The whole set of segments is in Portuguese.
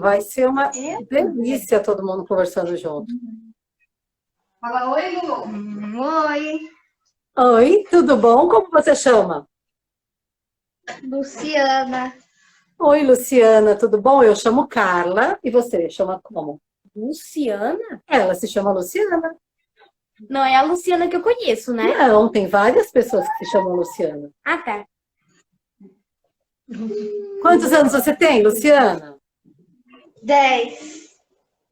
Vai ser uma delícia todo mundo conversando junto. Fala oi, Lu. Oi, Oi, tudo bom? Como você chama? Luciana. Oi, Luciana, tudo bom? Eu chamo Carla e você chama como? Luciana? Ela se chama Luciana. Não é a Luciana que eu conheço, né? Não, tem várias pessoas que se chamam Luciana. Ah, tá. Quantos anos você tem, Luciana? 10.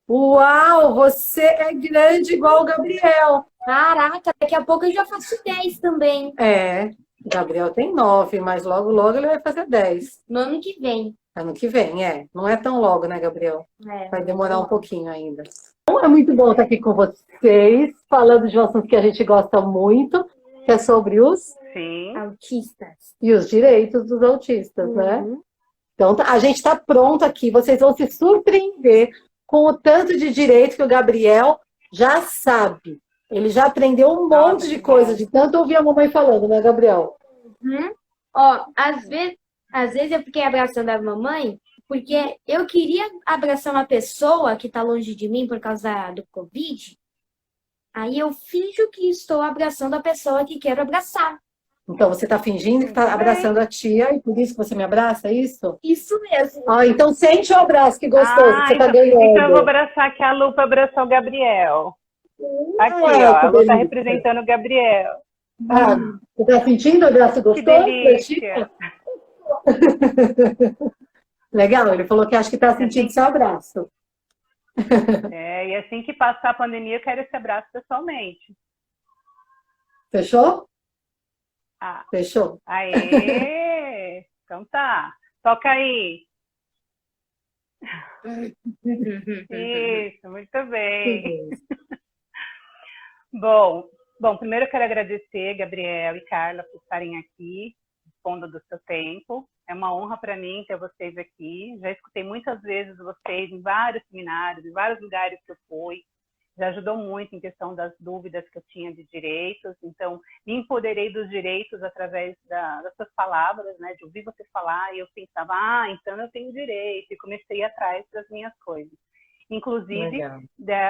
Uau, você é grande igual o Gabriel. Caraca, daqui a pouco eu já faço 10 também. É, o Gabriel tem 9, mas logo, logo ele vai fazer 10. No ano que vem. Ano que vem, é. Não é tão logo, né, Gabriel? É, Vai demorar um pouquinho ainda. Então, é muito bom estar aqui com vocês, falando de um assunto que a gente gosta muito, que é sobre os Sim. autistas. e os direitos dos autistas, né? Uhum. Então, a gente está pronto aqui. Vocês vão se surpreender com o tanto de direito que o Gabriel já sabe. Ele já aprendeu um monte de coisa, de tanto ouvir a mamãe falando, né, Gabriel? Uhum. Ó, às vezes eu fiquei abraçando a mamãe porque eu queria abraçar uma pessoa que está longe de mim por causa do Covid. Aí eu finjo que estou abraçando a pessoa que quero abraçar. Então, você está fingindo que está abraçando a tia e por isso que você me abraça, é isso? Isso mesmo. Ah, então sente o abraço, que gostoso que você está então, ganhando. então eu vou abraçar aqui a Lu para abraçar o Gabriel. Aqui, que ó. A Lu delícia. tá representando o Gabriel. Ah, você está sentindo o abraço gostoso? Que delícia. Legal, ele falou que acha que está sentindo seu abraço. É, e assim que passar a pandemia, eu quero esse abraço pessoalmente. Fechou? Ah, Fechou. aê! Então tá. Toca aí. Isso, muito bem. Bom, primeiro eu quero agradecer, Gabriel e Carla, por estarem aqui, dispondo do seu tempo. É uma honra para mim ter vocês aqui. Já escutei muitas vezes vocês em vários seminários, em vários lugares que eu fui. Já ajudou muito em questão das dúvidas que eu tinha de direitos. Então, me empoderei dos direitos através das suas palavras, né? De ouvir você falar e eu pensava, então eu tenho direito. E comecei atrás das minhas coisas. Inclusive,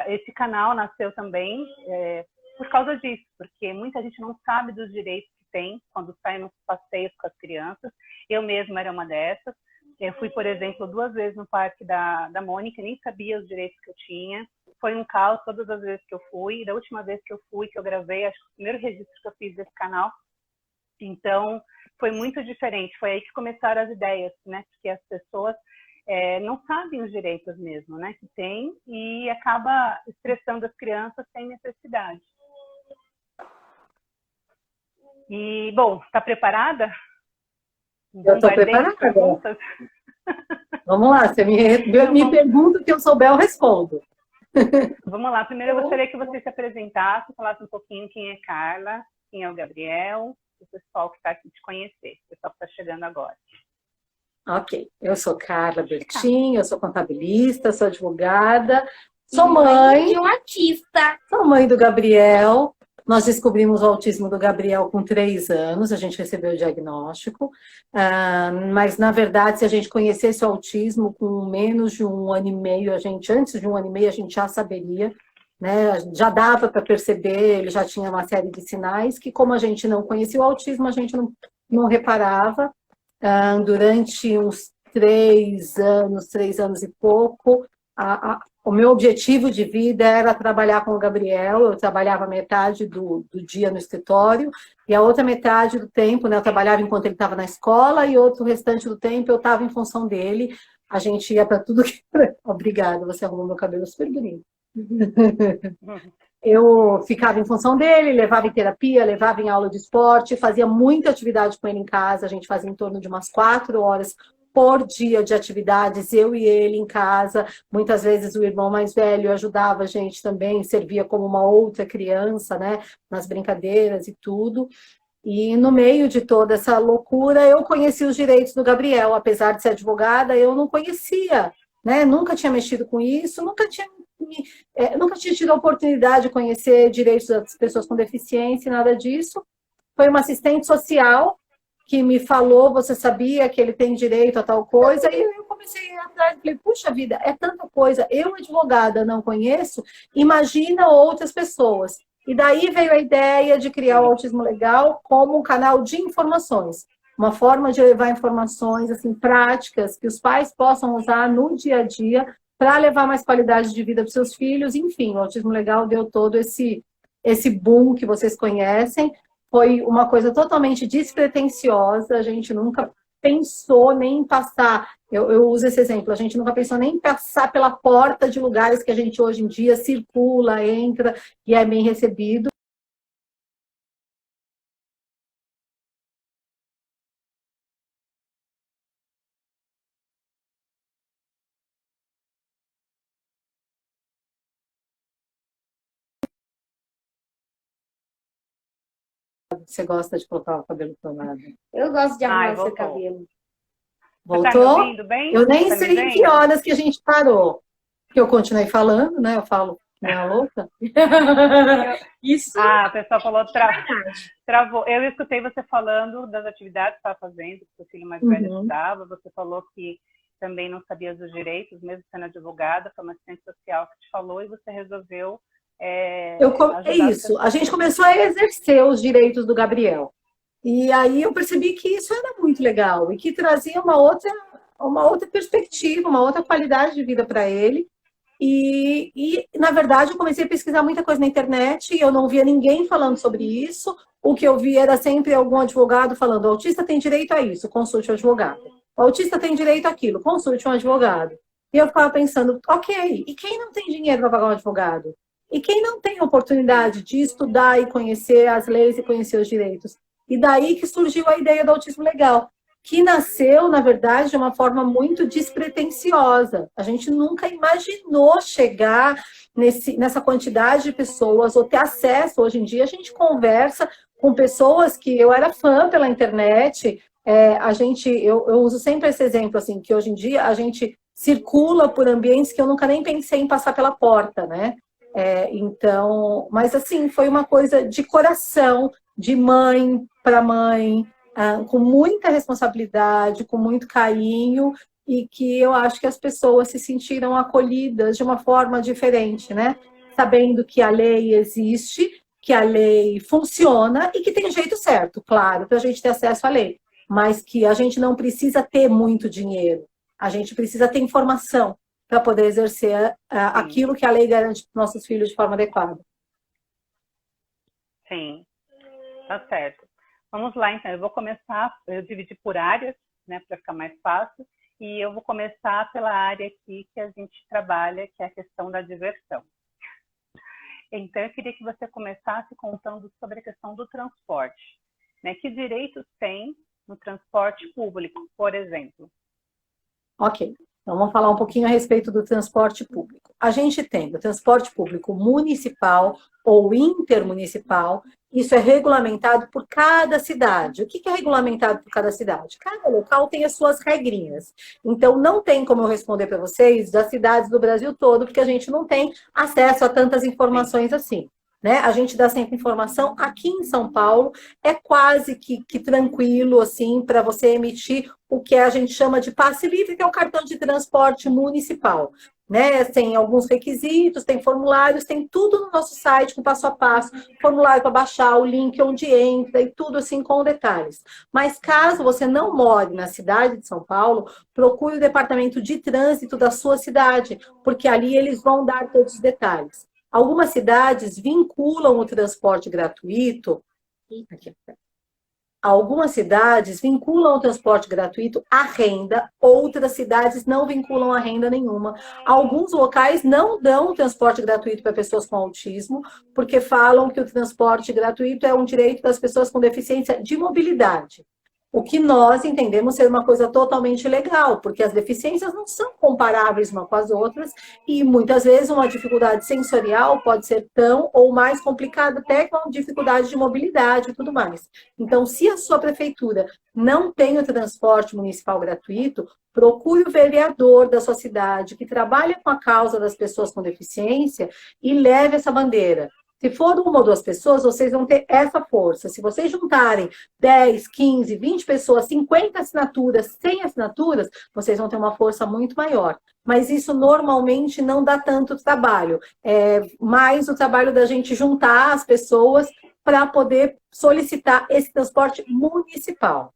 esse canal nasceu também por causa disso, porque muita gente não sabe dos direitos que tem quando sai nos passeios com as crianças. Eu mesma era uma dessas. Eu fui, por exemplo, 2 vezes no parque da Mônica, nem sabia os direitos que eu tinha. Foi um caos todas as vezes que eu fui. E da última vez que eu fui, que eu gravei, acho que o primeiro registro que eu fiz desse canal. Então, foi muito diferente. Foi aí que começaram as ideias, né? Porque as pessoas não sabem os direitos mesmo, né? Que tem e acaba estressando as crianças sem necessidade. E, bom, está preparada? Eu estou preparada. Vamos lá, você me pergunta, o que eu souber, eu respondo. Vamos lá, primeiro eu gostaria que você se apresentasse, falasse um pouquinho quem é Carla, quem é o Gabriel, o pessoal que está aqui te conhecer, o pessoal que está chegando agora. Ok, eu sou Carla Bertin, eu sou contabilista, sou advogada, sou mãe de um artista. Sou mãe do Gabriel. Nós descobrimos o autismo do Gabriel com 3 anos, a gente recebeu o diagnóstico, mas, na verdade, se a gente conhecesse o autismo com menos de 1 ano e meio, antes de 1 ano e meio, a gente já saberia, né? Já dava para perceber, ele já tinha uma série de sinais que, como a gente não conhecia o autismo, a gente não reparava. Durante uns 3 anos e pouco, o meu objetivo de vida era trabalhar com o Gabriel. Eu trabalhava metade do dia no escritório e a outra metade do tempo, né, eu trabalhava enquanto ele estava na escola e outro restante do tempo eu estava em função dele. A gente ia para tudo que... Obrigada, você arrumou meu cabelo super bonito. Eu ficava em função dele, levava em terapia, levava em aula de esporte, fazia muita atividade com ele em casa. A gente fazia em torno de umas 4 horas por dia de atividades, eu e ele em casa. Muitas vezes o irmão mais velho ajudava a gente também, servia como uma outra criança, né, nas brincadeiras e tudo. E no meio de toda essa loucura, eu conheci os direitos do Gabriel. Apesar de ser advogada, eu não conhecia, né? Nunca tinha mexido com isso, nunca tinha tido a oportunidade de conhecer direitos das pessoas com deficiência, nada disso. Foi uma assistente social que me falou, você sabia que ele tem direito a tal coisa? E eu comecei a ir atrás. Eu falei, puxa vida, é tanta coisa. Eu, advogada, não conheço, imagina outras pessoas. E daí veio a ideia de criar o Autismo Legal como um canal de informações. Uma forma de levar informações assim, práticas que os pais possam usar no dia a dia para levar mais qualidade de vida para os seus filhos. Enfim, o Autismo Legal deu todo esse boom que vocês conhecem. Foi uma coisa totalmente despretensiosa, a gente nunca pensou nem em passar, eu uso esse exemplo, a gente nunca pensou nem em passar pela porta de lugares que a gente hoje em dia circula, entra e é bem recebido. Você gosta de colocar o cabelo tomado? Eu gosto de arrumar seu voltou. cabelo. Você tá me Voltou? ouvindo bem? Eu nem Tá me sei em que vendo? horas que a gente parou. Porque eu continuei falando, né? Eu falo, não é louca? Isso A pessoa falou é verdade. travou. Eu escutei você falando das atividades que estava fazendo, que o filho mais velho Uhum. estudava. Você falou que também não sabia dos direitos, mesmo sendo advogada, foi uma assistente social que te falou e você resolveu É ajudar as isso, a pessoas. gente começou a exercer os direitos do Gabriel. E aí eu percebi que isso era muito legal e que trazia uma outra perspectiva, uma outra qualidade de vida para ele. Na verdade, eu comecei a pesquisar muita coisa na internet e eu não via ninguém falando sobre isso. O que eu via era sempre algum advogado falando: o autista tem direito a isso, consulte o advogado. O autista tem direito àquilo, consulte um advogado. E eu ficava pensando, ok, e quem não tem dinheiro para pagar um advogado? E quem não tem oportunidade de estudar e conhecer as leis e conhecer os direitos? E daí que surgiu a ideia do Autismo Legal, que nasceu, na verdade, de uma forma muito despretensiosa. A gente nunca imaginou chegar nessa quantidade de pessoas ou ter acesso. Hoje em dia, a gente conversa com pessoas que eu era fã pela internet. Eu uso sempre esse exemplo, assim, que hoje em dia a gente circula por ambientes que eu nunca nem pensei em passar pela porta, né? Então, mas assim, foi uma coisa de coração, de mãe para mãe, com muita responsabilidade, com muito carinho, e que eu acho que as pessoas se sentiram acolhidas de uma forma diferente, né? Sabendo que a lei existe, que a lei funciona e que tem um jeito certo, claro, para a gente ter acesso à lei, mas que a gente não precisa ter muito dinheiro, a gente precisa ter informação para poder exercer aquilo que a lei garante para os nossos filhos de forma adequada. Sim, tá certo. Vamos lá, então. Eu vou começar, eu dividi por áreas, né, para ficar mais fácil, e eu vou começar pela área aqui que a gente trabalha, que é a questão da diversão. Então, eu queria que você começasse contando sobre a questão do transporte, né? Que direitos tem no transporte público, por exemplo? Ok. Então, vamos falar um pouquinho a respeito do transporte público. A gente tem o transporte público municipal ou intermunicipal, isso é regulamentado por cada cidade. O que é regulamentado por cada cidade? Cada local tem as suas regrinhas. Então, não tem como eu responder para vocês das cidades do Brasil todo, porque a gente não tem acesso a tantas informações assim. Né? A gente dá sempre informação. Aqui em São Paulo é quase que tranquilo assim para você emitir o que a gente chama de passe livre, que é o cartão de transporte municipal. Né? Tem alguns requisitos, tem formulários, tem tudo no nosso site com passo a passo, formulário para baixar, o link onde entra e tudo assim com detalhes. Mas caso você não more na cidade de São Paulo, procure o departamento de trânsito da sua cidade, porque ali eles vão dar todos os detalhes. Algumas cidades vinculam o transporte gratuito. Algumas cidades vinculam o transporte gratuito à renda, outras cidades não vinculam a renda nenhuma. Alguns locais não dão transporte gratuito para pessoas com autismo, porque falam que o transporte gratuito é um direito das pessoas com deficiência de mobilidade. O que nós entendemos ser uma coisa totalmente legal, porque as deficiências não são comparáveis uma com as outras e muitas vezes uma dificuldade sensorial pode ser tão ou mais complicada até com a dificuldade de mobilidade e tudo mais. Então, se a sua prefeitura não tem o transporte municipal gratuito, procure o vereador da sua cidade que trabalha com a causa das pessoas com deficiência e leve essa bandeira. Se for uma ou duas pessoas, vocês vão ter essa força. Se vocês juntarem 10, 15, 20 pessoas, 50 assinaturas, 100 assinaturas, vocês vão ter uma força muito maior. Mas isso normalmente não dá tanto trabalho. É mais o trabalho da gente juntar as pessoas para poder solicitar esse transporte municipal.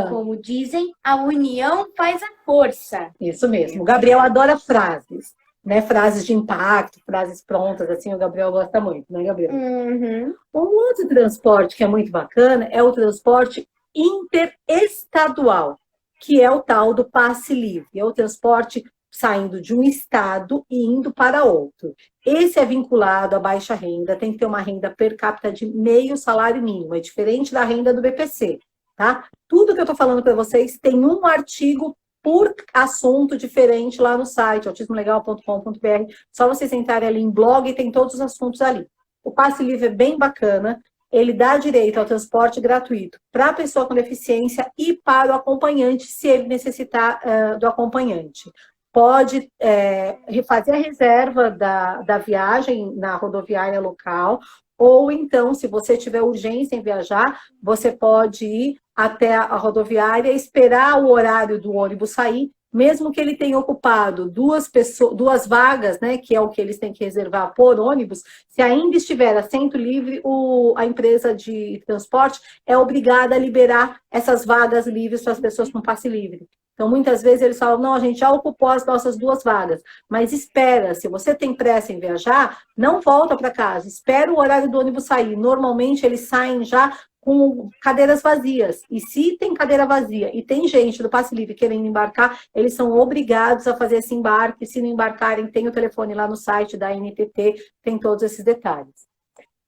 Como dizem, a união faz a força. Isso mesmo. O Gabriel adora frases, né? Frases de impacto, frases prontas, assim, o Gabriel gosta muito, né, Gabriel? Uhum. Um outro transporte que é muito bacana é o transporte interestadual, que é o tal do passe livre. É o transporte saindo de um estado e indo para outro. Esse é vinculado à baixa renda, tem que ter uma renda per capita de meio salário mínimo, é diferente da renda do BPC, tá? Tudo que eu estou falando para vocês tem um artigo por assunto diferente lá no site, autismolegal.com.br. Só vocês entrarem ali em blog e tem todos os assuntos ali. O passe livre é bem bacana, ele dá direito ao transporte gratuito para a pessoa com deficiência e para o acompanhante, se ele necessitar do acompanhante. Pode fazer a reserva da viagem na rodoviária local, ou então, se você tiver urgência em viajar, você pode ir até a rodoviária, esperar o horário do ônibus sair, mesmo que ele tenha ocupado duas vagas, né, que é o que eles têm que reservar por ônibus, se ainda estiver assento livre, a empresa de transporte é obrigada a liberar essas vagas livres para as pessoas com passe livre. Então, muitas vezes eles falam, não, a gente já ocupou as nossas 2 vagas, mas espera, se você tem pressa em viajar, não volta para casa, espera o horário do ônibus sair. Normalmente eles saem já com cadeiras vazias, e se tem cadeira vazia e tem gente do passe livre querendo embarcar, eles são obrigados a fazer esse embarque. Se não embarcarem, tem o telefone lá no site da NTT, tem todos esses detalhes.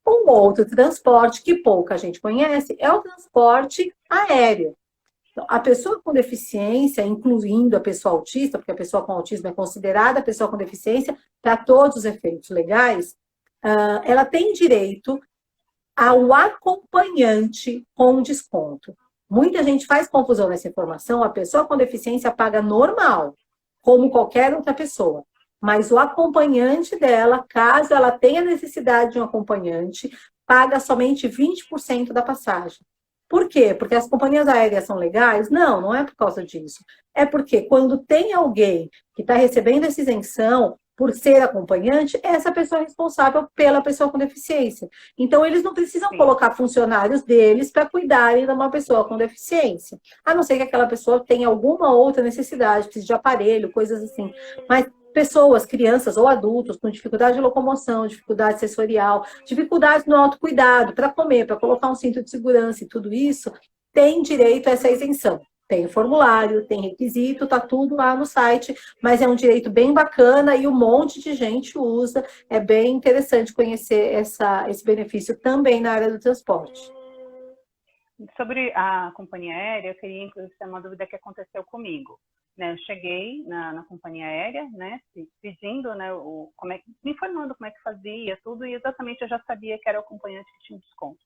Um outro transporte que pouca gente conhece é o transporte aéreo. Então, a pessoa com deficiência, incluindo a pessoa autista, porque a pessoa com autismo é considerada a pessoa com deficiência, para todos os efeitos legais, ela tem direito ao acompanhante com desconto. Muita gente faz confusão nessa informação, a pessoa com deficiência paga normal, como qualquer outra pessoa. Mas o acompanhante dela, caso ela tenha necessidade de um acompanhante, paga somente 20% da passagem. Por quê? Porque as companhias aéreas são legais? Não, não é por causa disso. É porque quando tem alguém que está recebendo essa isenção por ser acompanhante, essa pessoa é responsável pela pessoa com deficiência. Então, eles não precisam colocar funcionários deles para cuidarem de uma pessoa com deficiência. A não ser que aquela pessoa tenha alguma outra necessidade, precise de aparelho, coisas assim. Mas pessoas, crianças ou adultos com dificuldade de locomoção, dificuldade sensorial, dificuldade no autocuidado, para comer, para colocar um cinto de segurança e tudo isso, tem direito a essa isenção. Tem formulário, tem requisito, tá tudo lá no site, mas é um direito bem bacana e um monte de gente usa. É bem interessante conhecer esse benefício também na área do transporte. Sobre a companhia aérea, eu queria inclusive ter uma dúvida que aconteceu comigo. Eu cheguei na companhia aérea, né, pedindo, né, me informando como é que fazia tudo, e exatamente eu já sabia que era o acompanhante que tinha desconto.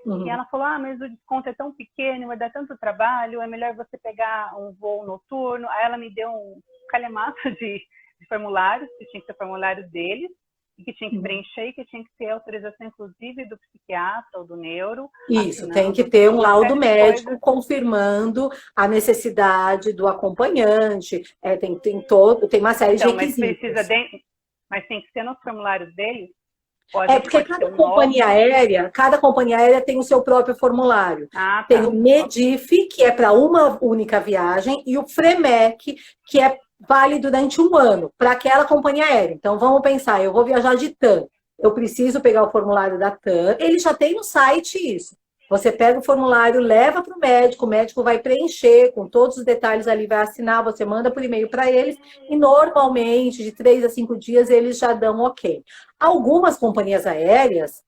Uhum. E ela falou, mas o desconto é tão pequeno, vai dar tanto trabalho, é melhor você pegar um voo noturno. Aí ela me deu um calhamaço de formulários, que tinha que ser formulários deles, e que tinha que preencher, e que tinha que ter autorização, inclusive, do psiquiatra ou do neuro. Isso, tem que ter um laudo médico confirmando a necessidade do acompanhante, tem uma série de requisitos. Mas tem que ser nos formulários deles? Porque cada companhia aérea tem o seu próprio formulário. Tá. Tem o MEDIF, que é para uma única viagem, e o FREMEC, que é vale durante 1 ano para aquela companhia aérea. Então, vamos pensar, eu vou viajar de TAM, eu preciso pegar o formulário da TAM, ele já tem no site isso. Você pega o formulário, leva para o médico vai preencher com todos os detalhes ali, vai assinar, você manda por e-mail para eles, e normalmente, de 3 a 5 dias, eles já dão ok. Algumas companhias aéreas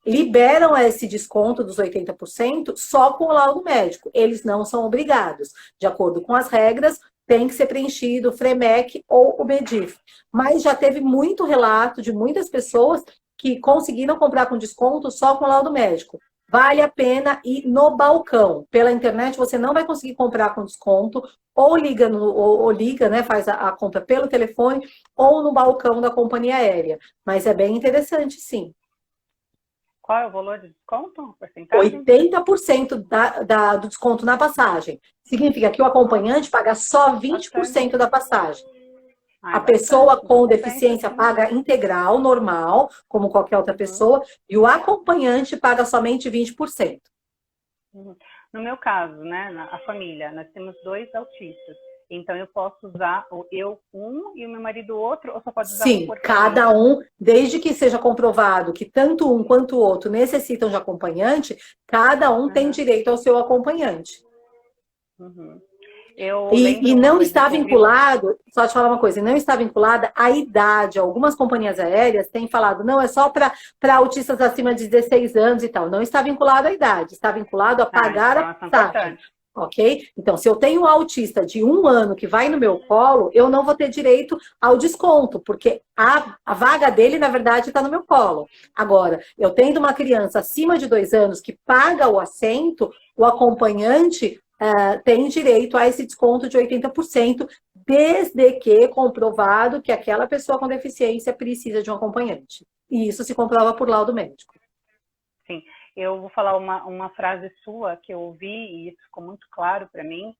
liberam esse desconto dos 80% só com o laudo médico. Eles não são obrigados. De acordo com as regras, tem que ser preenchido o FREMEC ou o MEDIF. Mas já teve muito relato de muitas pessoas que conseguiram comprar com desconto só com laudo médico. vale a pena ir no balcão. Pela internet você não vai conseguir comprar com desconto, ou liga, ou liga, né, faz a compra pelo telefone, ou no balcão da companhia aérea. Mas é bem interessante, sim. Qual é o valor de desconto? Porcentagem? 80% do desconto na passagem. Significa que o acompanhante paga só 20% da passagem. A pessoa com deficiência paga integral, normal, como qualquer outra pessoa, e o acompanhante paga somente 20%. No meu caso, né, a família, nós temos 2 autistas. Então, eu posso usar um e o meu marido outro, ou só pode usar Sim, um por cada um, desde que seja comprovado que tanto um quanto o outro necessitam de acompanhante, cada um tem direito ao seu acompanhante. E não está vinculado, só te falar uma coisa, não está vinculada à idade. Algumas companhias aéreas têm falado, não, é só para autistas acima de 16 anos e tal. Não está vinculado à idade, está vinculado a pagar a passagem. Ok? Então, se eu tenho um autista de 1 ano que vai no meu colo, eu não vou ter direito ao desconto, porque a vaga dele, na verdade, está no meu colo. Agora, eu tendo uma criança acima de 2 anos que paga o assento, o acompanhante tem direito a esse desconto de 80%, desde que comprovado que aquela pessoa com deficiência precisa de um acompanhante. E isso se comprova por laudo médico. Sim. Eu vou falar uma frase sua que eu ouvi e isso ficou muito claro para mim,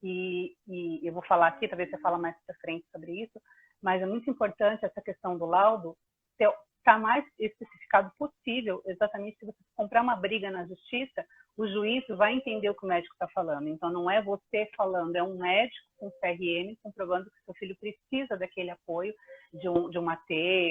e eu vou falar aqui, talvez você fale mais para frente sobre isso, mas é muito importante essa questão do laudo estar mais especificado possível, exatamente se você comprar uma briga na justiça, o juiz vai entender o que o médico está falando. Então, não é você falando, é um médico com CRM comprovando que seu filho precisa daquele apoio de um AT,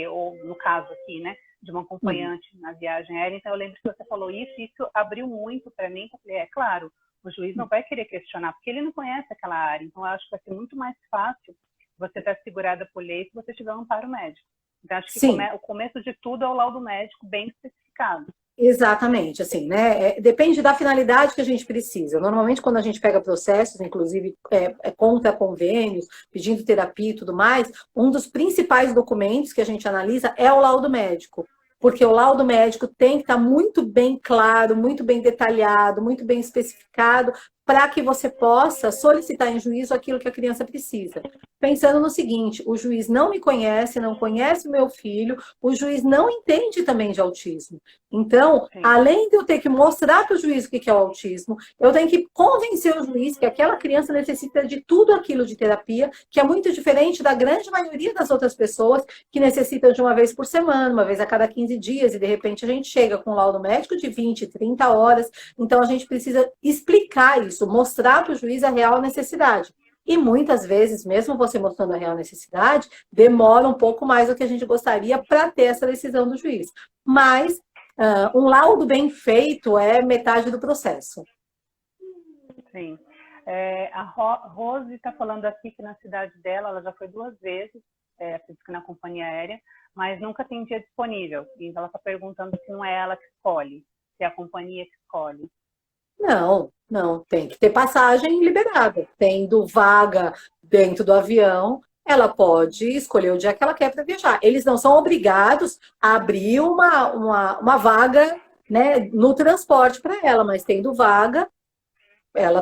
ou no caso aqui, né, de uma acompanhante na viagem aérea. Então, eu lembro que você falou isso, e isso abriu muito para mim, porque é claro, o juiz não vai querer questionar, porque ele não conhece aquela área. Então, eu acho que vai ser muito mais fácil você estar segurada por lei se você tiver um amparo médico. Então, acho que o começo de tudo é o laudo médico bem especificado. Exatamente, assim, né? Depende da finalidade que a gente precisa. Normalmente, quando a gente pega processos, inclusive contra convênios, pedindo terapia e tudo mais, um dos principais documentos que a gente analisa é o laudo médico. Porque o laudo médico tem que estar muito bem claro, muito bem detalhado, muito bem especificado, para que você possa solicitar em juízo aquilo que a criança precisa. Pensando no seguinte, o juiz não me conhece, não conhece o meu filho, o juiz não entende também de autismo. Então, além de eu ter que mostrar para o juiz o que é o autismo, eu tenho que convencer o juiz que aquela criança necessita de tudo aquilo de terapia, que é muito diferente da grande maioria das outras pessoas que necessitam de uma vez por semana, uma vez a cada 15 dias, e de repente a gente chega com um laudo médico de 20, 30 horas. Então, a gente precisa explicar isso, mostrar para o juiz a real necessidade. E muitas vezes, mesmo você mostrando a real necessidade, demora um pouco mais do que a gente gostaria para ter essa decisão do juiz. Mas um laudo bem feito é metade do processo. Sim. A Rose está falando aqui que na cidade dela, ela já foi 2 vezes, na companhia aérea, mas nunca tem dia disponível. Então ela está perguntando se não é ela que escolhe, se é a companhia que escolhe. Não, tem que ter passagem liberada. Tendo vaga dentro do avião, ela pode escolher o dia que ela quer para viajar. Eles não são obrigados a abrir uma vaga, né, no transporte para ela, mas tendo vaga,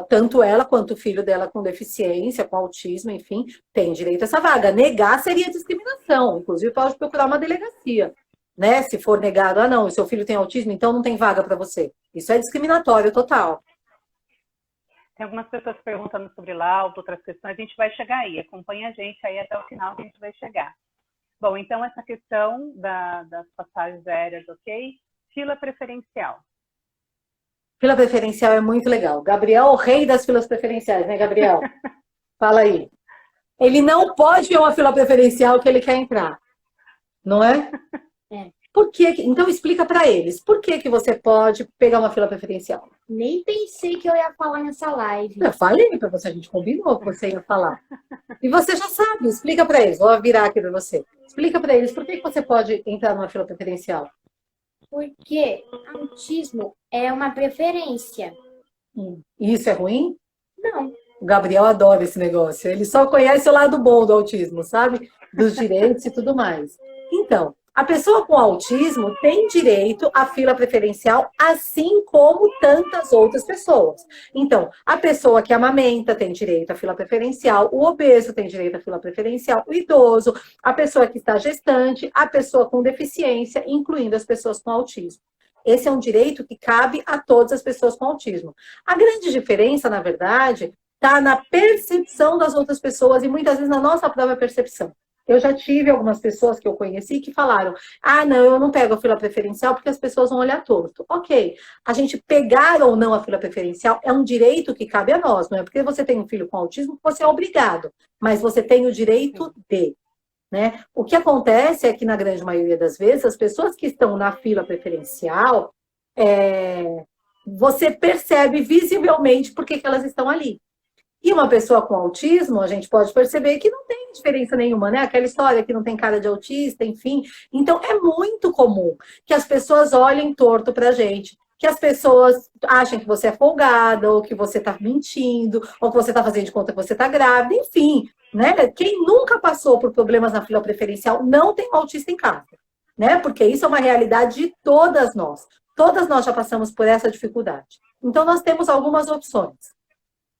tanto ela quanto o filho dela com deficiência, com autismo, enfim, tem direito a essa vaga. Negar seria discriminação, inclusive pode procurar uma delegacia. Né? Se for negado, não, seu filho tem autismo, então não tem vaga para você. Isso é discriminatório total. Tem algumas pessoas perguntando sobre laudo, outras questões, a gente vai chegar aí. Acompanha a gente aí até o final que a gente vai chegar. Bom, então essa questão das passagens aéreas, ok? Fila preferencial. Fila preferencial é muito legal. Gabriel, o rei das filas preferenciais, né, Gabriel? Fala aí. Ele não pode ver uma fila preferencial que ele quer entrar. Não é? Por que? Então explica para eles. Por que você pode pegar uma fila preferencial? Nem pensei que eu ia falar nessa live. Eu falei para você, a gente combinou que você ia falar. E você já sabe, explica para eles. Vou virar aqui para você. Explica para eles por que você pode entrar numa fila preferencial. Porque autismo é uma preferência. E isso é ruim? Não. O Gabriel adora esse negócio. Ele só conhece o lado bom do autismo, sabe? Dos direitos e tudo mais. Então, A pessoa com autismo tem direito à fila preferencial, assim como tantas outras pessoas. Então, a pessoa que amamenta tem direito à fila preferencial, o obeso tem direito à fila preferencial, o idoso, a pessoa que está gestante, a pessoa com deficiência, incluindo as pessoas com autismo. Esse é um direito que cabe a todas as pessoas com autismo. A grande diferença, na verdade, está na percepção das outras pessoas e muitas vezes na nossa própria percepção. Eu já tive algumas pessoas que eu conheci que falaram: ah, não, eu não pego a fila preferencial porque as pessoas vão olhar torto. Ok, a gente pegar ou não a fila preferencial é um direito que cabe a nós, não é porque você tem um filho com autismo que você é obrigado, mas você tem o direito de, né? O que acontece é que, na grande maioria das vezes, as pessoas que estão na fila preferencial, você percebe visivelmente por que elas estão ali. E uma pessoa com autismo, a gente pode perceber que não tem diferença nenhuma, né? Aquela história que não tem cara de autista, enfim. Então, é muito comum que as pessoas olhem torto pra gente, que as pessoas achem que você é folgada, ou que você tá mentindo, ou que você tá fazendo de conta que você tá grávida, enfim, né? Quem nunca passou por problemas na fila preferencial não tem um autista em casa, né? Porque isso é uma realidade de todas nós. Todas nós já passamos por essa dificuldade. Então, nós temos algumas opções.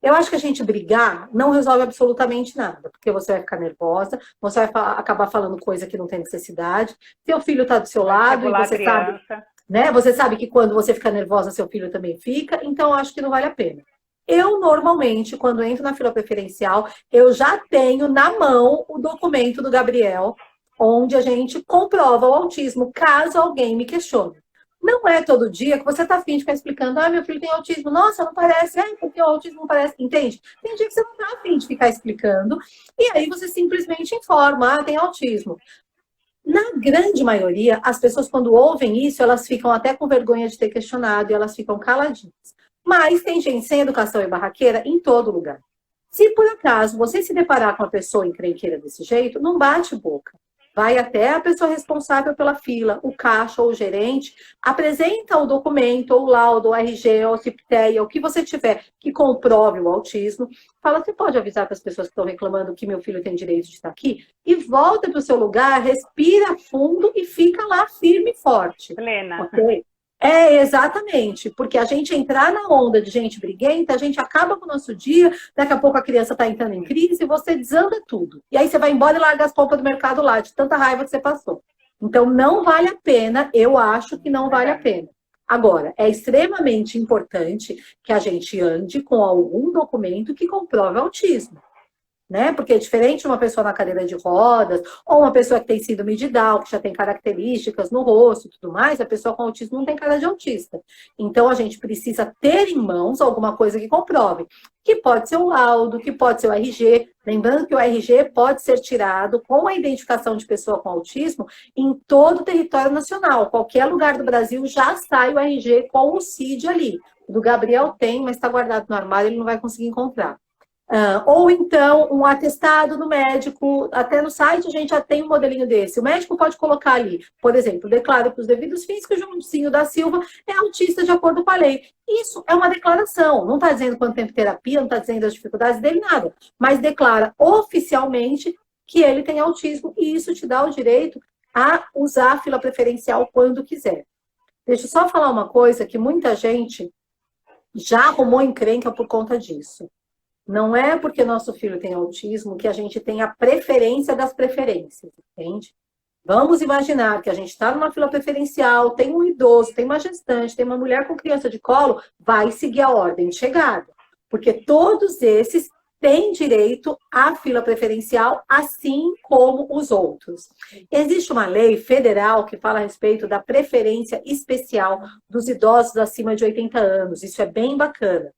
Eu acho que a gente brigar não resolve absolutamente nada, porque você vai ficar nervosa, você vai acabar falando coisa que não tem necessidade, seu filho está do seu lado e você sabe, né? Você sabe que quando você fica nervosa, seu filho também fica, então eu acho que não vale a pena. Eu, normalmente, quando entro na fila preferencial, eu já tenho na mão o documento do Gabriel, onde a gente comprova o autismo, caso alguém me questione. Não é todo dia que você está afim de ficar explicando: ah, meu filho tem autismo, nossa, não parece, porque o autismo não parece, entende? Tem dia que você não está afim de ficar explicando, e aí você simplesmente informa: ah, tem autismo. Na grande maioria, as pessoas, quando ouvem isso, elas ficam até com vergonha de ter questionado, e elas ficam caladinhas. Mas tem gente sem educação e barraqueira em todo lugar. Se por acaso você se deparar com uma pessoa encrenqueira desse jeito, não bate boca. Vai até a pessoa responsável pela fila, o caixa ou o gerente, apresenta o documento, ou o laudo, o RG, ou o CIPTEA, o que você tiver que comprove o autismo. Fala: você pode avisar para as pessoas que estão reclamando que meu filho tem direito de estar aqui? E volta para o seu lugar, respira fundo e fica lá firme e forte. Plena. Okay? Exatamente, porque a gente entrar na onda de gente briguenta, a gente acaba com o nosso dia, daqui a pouco a criança está entrando em crise e você desanda tudo. E aí você vai embora e larga as compras do mercado lá, de tanta raiva que você passou. Então, não vale a pena, eu acho que não vale a pena. Agora, é extremamente importante que a gente ande com algum documento que comprove autismo. Né? Porque é diferente de uma pessoa na cadeira de rodas, ou uma pessoa que tem síndrome de Down, que já tem características no rosto e tudo mais, a pessoa com autismo não tem cara de autista. Então, a gente precisa ter em mãos alguma coisa que comprove, que pode ser o laudo, que pode ser o RG. Lembrando que o RG pode ser tirado com a identificação de pessoa com autismo em todo o território nacional. Qualquer lugar do Brasil já sai o RG com o CID ali. O do Gabriel tem, mas está guardado no armário, ele não vai conseguir encontrar. Ou então, um atestado do médico, até no site a gente já tem um modelinho desse. O médico pode colocar ali, por exemplo: declaro para os devidos fins que o Joãozinho da Silva é autista de acordo com a lei. Isso é uma declaração, não está dizendo quanto tempo de terapia, não está dizendo as dificuldades dele, nada. Mas declara oficialmente que ele tem autismo e isso te dá o direito a usar a fila preferencial quando quiser. Deixa eu só falar uma coisa que muita gente já arrumou encrenca por conta disso. Não é porque nosso filho tem autismo que a gente tem a preferência das preferências, entende? Vamos imaginar que a gente está numa fila preferencial, tem um idoso, tem uma gestante, tem uma mulher com criança de colo, vai seguir a ordem de chegada. Porque todos esses têm direito à fila preferencial, assim como os outros. Existe uma lei federal que fala a respeito da preferência especial dos idosos acima de 80 anos. Isso é bem bacana.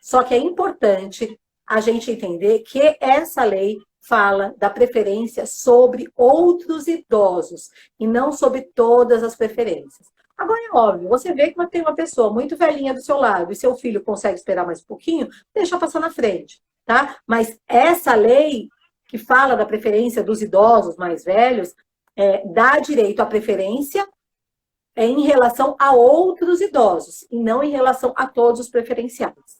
Só que é importante a gente entender que essa lei fala da preferência sobre outros idosos e não sobre todas as preferências. Agora é óbvio, você vê que tem uma pessoa muito velhinha do seu lado e seu filho consegue esperar mais um pouquinho, deixa passar na frente, tá? Mas essa lei que fala da preferência dos idosos mais velhos, dá direito à preferência em relação a outros idosos e não em relação a todos os preferenciais.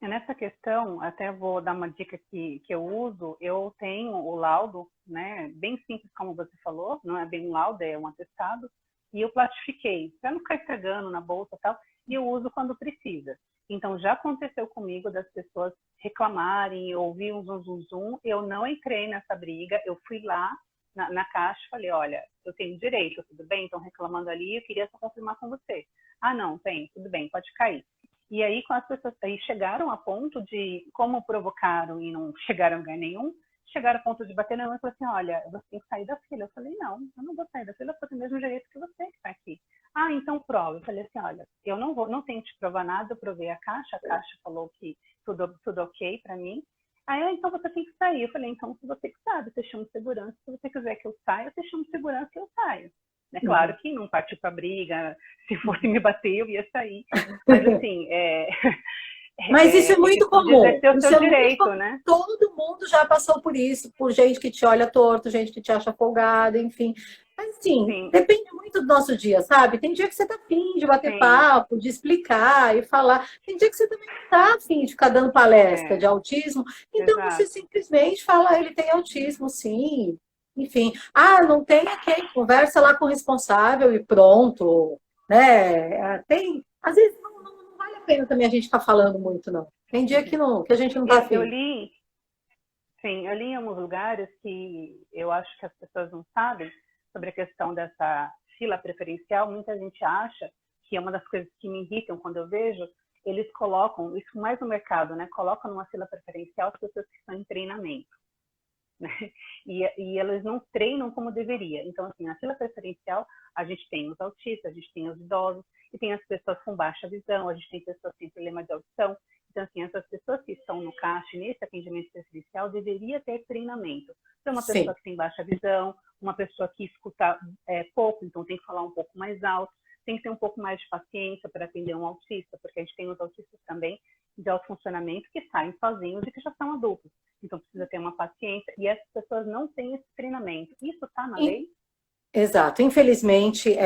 Nessa questão, até vou dar uma dica que eu uso. Eu tenho o laudo, né, bem simples como você falou, não é bem um laudo, é um atestado, e eu plastifiquei, para não ficar estragando na bolsa e tal, e eu uso quando precisa. Então, já aconteceu comigo das pessoas reclamarem, ouvir um zum, zum, zum, eu não entrei nessa briga, eu fui lá na caixa e falei, olha, eu tenho direito, tudo bem? Estão reclamando ali, eu queria só confirmar com você. Ah, não, tem, tudo bem, pode cair. E aí, com as pessoas aí chegaram a ponto de, como provocaram e não chegaram a lugar nenhum, chegaram a ponto de bater na mão e falar assim, olha, você tem que sair da fila. Eu falei, não, eu não vou sair da fila, eu tenho o mesmo direito que você que está aqui. Ah, então prova. Eu falei assim, olha, eu não tenho que te provar nada, eu provei a caixa falou que tudo ok para mim. Aí, então você tem que sair. Eu falei, então se você que sabe, você chama segurança, se você quiser que eu saia, você chama segurança e eu saio. É claro que não partiu para briga, se fosse me bater, eu ia sair. Mas assim, Mas isso é muito comum. De exercer o Isso seu é muito direito, comum. né? Todo mundo já passou por isso, por gente que te olha torto, gente que te acha folgado, enfim. Mas, assim, Sim, depende muito do nosso dia, sabe? Tem dia que você tá afim de bater sim. papo, de explicar e falar. Tem dia que você também não tá afim de ficar dando palestra de autismo. Então, você Exato. simplesmente fala, ele tem autismo, sim. Enfim. Ah, não tem aquele, conversa lá com o responsável e pronto, né? Às vezes não vale a pena também a gente ficar falando muito, não. Tem dia que, não, que a gente não tá Eu afim. li, sim, eu li em alguns lugares que eu acho que as pessoas não sabem sobre a questão dessa fila preferencial. Muita gente acha que é uma das coisas que me irritam quando eu vejo, eles colocam, isso mais no mercado, né? Colocam numa fila preferencial as pessoas que estão em treinamento. Né? E elas não treinam como deveria. Então, assim, na fila preferencial, a gente tem os autistas, a gente tem os idosos, e tem as pessoas com baixa visão, a gente tem pessoas que têm problema de audição. Então, assim, essas pessoas que estão no caixa, nesse atendimento preferencial, deveria ter treinamento. Para uma Sim. pessoa que tem baixa visão, uma pessoa que escuta pouco, então tem que falar um pouco mais alto, tem que ter um pouco mais de paciência para atender um autista, porque a gente tem os autistas também de alto funcionamento que saem sozinhos e que já são adultos. Então, precisa ter uma paciência, e essas pessoas não têm esse treinamento. Isso está na lei? Exato. Infelizmente,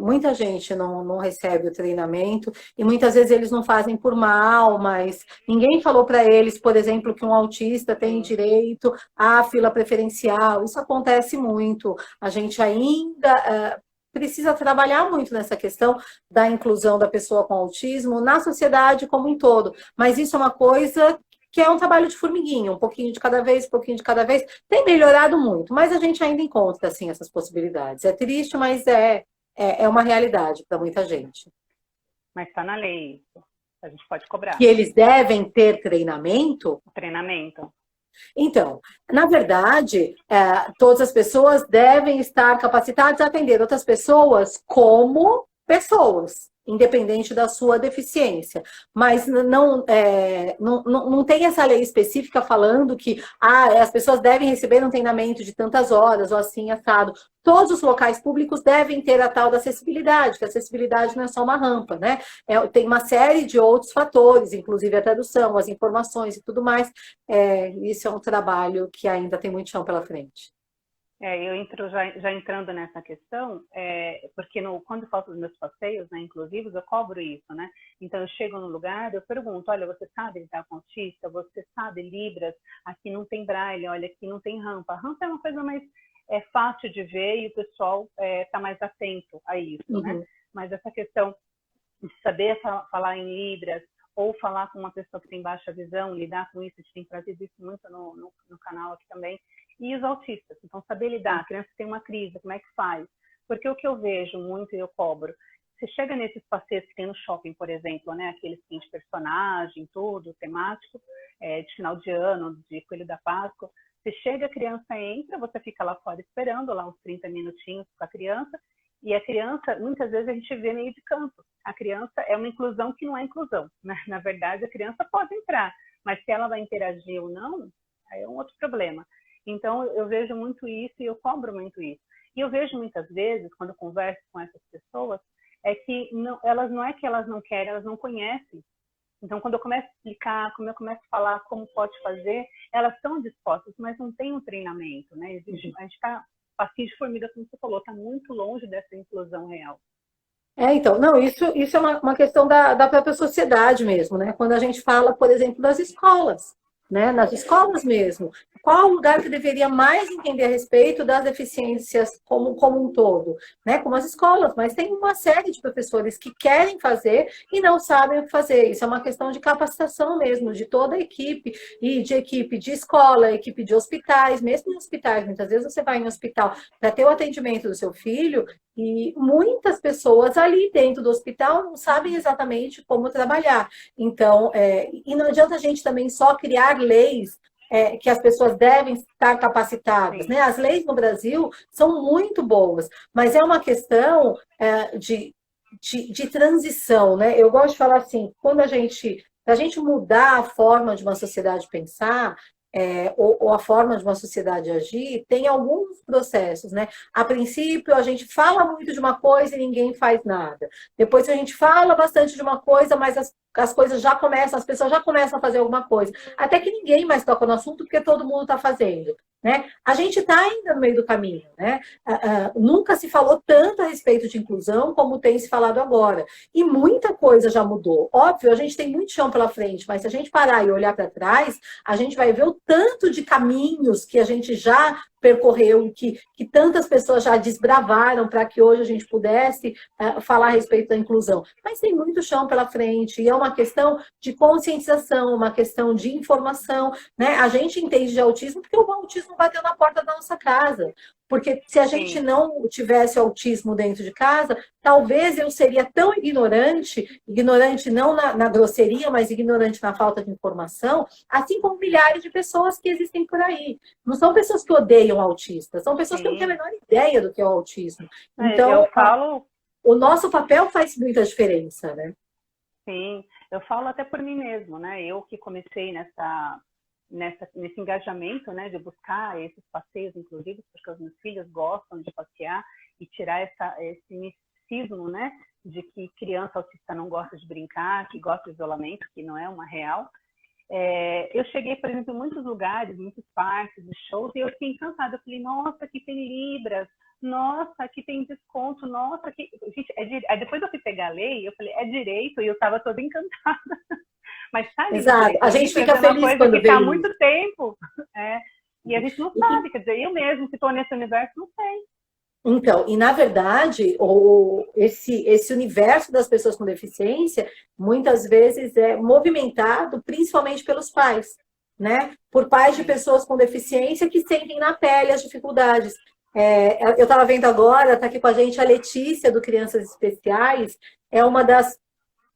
muita gente não recebe o treinamento e muitas vezes eles não fazem por mal, mas ninguém falou para eles, por exemplo, que um autista tem direito à fila preferencial. Isso acontece muito. A gente ainda precisa trabalhar muito nessa questão da inclusão da pessoa com autismo na sociedade como um todo. Mas isso é uma coisa que é um trabalho de formiguinha, um pouquinho de cada vez, um pouquinho de cada vez. Tem melhorado muito, mas a gente ainda encontra, assim, essas possibilidades. É triste, mas é uma realidade para muita gente. Mas está na lei isso. A gente pode cobrar. Que eles devem ter treinamento? Treinamento. Então, na verdade, todas as pessoas devem estar capacitadas a atender outras pessoas como pessoas, independente da sua deficiência. Mas não tem essa lei específica falando que as pessoas devem receber um treinamento de tantas horas, ou assim, assado. Todos os locais públicos devem ter a tal da acessibilidade, que a acessibilidade não é só uma rampa, né? Tem uma série de outros fatores, inclusive a tradução, as informações e tudo mais. Isso é um trabalho que ainda tem muito chão pela frente. Eu entro já entrando nessa questão, porque quando eu faço os meus passeios, né, inclusivos, eu cobro isso, né? Então, eu chego no lugar, eu pergunto, olha, você sabe lidar com autista? Você sabe Libras? Aqui não tem braille, olha, aqui não tem rampa. A rampa é uma coisa mais fácil de ver e o pessoal está mais atento a isso, né? Mas essa questão de saber falar em Libras ou falar com uma pessoa que tem baixa visão, lidar com isso, a gente tem trazido isso muito no canal aqui também. E os autistas, então saber lidar, a criança tem uma crise, como é que faz? Porque o que eu vejo muito e eu cobro, você chega nesses passeios que tem no shopping, por exemplo, né, aqueles que tem de personagem, tudo, temático, de final de ano, de Coelho da Páscoa, você chega, a criança entra, você fica lá fora esperando, lá uns 30 minutinhos com a criança, e a criança, muitas vezes a gente vê meio de canto. A criança é uma inclusão que não é inclusão, né? Na verdade, a criança pode entrar, mas se ela vai interagir ou não, aí é um outro problema. Então, eu vejo muito isso e eu cobro muito isso. E eu vejo muitas vezes, quando eu converso com essas pessoas, que não é que elas não querem, elas não conhecem. Então, quando eu começo a explicar, quando eu começo a falar como pode fazer, elas estão dispostas, mas não tem um treinamento, né? A gente está passinho de formiga, como você falou, está muito longe dessa inclusão real. Então, não, isso é uma questão da própria sociedade mesmo, né? Quando a gente fala, por exemplo, das escolas, né? Nas escolas mesmo. Qual o lugar que deveria mais entender a respeito das deficiências como um todo, né? Como as escolas, mas tem uma série de professores que querem fazer e não sabem o que fazer. Isso é uma questão de capacitação mesmo, de toda a equipe, e de equipe de escola, equipe de hospitais, mesmo em hospitais. Muitas vezes você vai em um hospital para ter o atendimento do seu filho, e muitas pessoas ali dentro do hospital não sabem exatamente como trabalhar. Então, e não adianta a gente também só criar leis que as pessoas devem estar capacitadas, né? As leis no Brasil são muito boas, mas é uma questão de transição, né? Eu gosto de falar assim, quando a gente mudar a forma de uma sociedade pensar, ou a forma de uma sociedade agir, tem alguns processos, né? A princípio, a gente fala muito de uma coisa e ninguém faz nada. Depois a gente fala bastante de uma coisa, mas as coisas já começam, as pessoas já começam a fazer alguma coisa. Até que ninguém mais toca no assunto, porque todo mundo está fazendo. Né? A gente está ainda no meio do caminho. Né? Nunca se falou tanto a respeito de inclusão como tem se falado agora. E muita coisa já mudou. Óbvio, a gente tem muito chão pela frente, mas se a gente parar e olhar para trás, a gente vai ver o tanto de caminhos que a gente já percorreu, que tantas pessoas já desbravaram para que hoje a gente pudesse falar a respeito da inclusão. Mas tem muito chão pela frente, e é uma questão de conscientização, uma questão de informação. Né? A gente entende de autismo porque o autismo bateu na porta da nossa casa. Porque se a gente não tivesse autismo dentro de casa, talvez eu seria tão ignorante não na grosseria, mas ignorante na falta de informação, assim como milhares de pessoas que existem por aí. Não são pessoas que odeiam autistas, são pessoas que não têm a menor ideia do que é o autismo. Então, o nosso papel faz muita diferença, né? Sim, eu falo até por mim mesmo, né? Eu que comecei nesse engajamento, né, de buscar esses passeios inclusivos, porque os meus filhos gostam de passear e tirar esse misticismo, né, de que criança autista não gosta de brincar, que gosta de isolamento, que não é uma real. Eu cheguei, por exemplo, em muitos lugares, muitos parques, shows, e eu fiquei encantada. Eu falei, nossa, aqui tem libras, nossa, aqui tem desconto, nossa, aqui... Gente, aí depois eu fui pegar a lei, eu falei, é direito, e eu estava toda encantada. Mas tá ali, exato, a gente fica feliz quando vê há muito tempo, e a gente não sabe, quer dizer, eu mesmo, que estou nesse universo, não sei. Então, e na verdade, esse universo das pessoas com deficiência, muitas vezes é movimentado principalmente pelos pais, né? Por pais de pessoas com deficiência que sentem na pele as dificuldades. Eu estava vendo agora, está aqui com a gente a Letícia, do Crianças Especiais, é uma das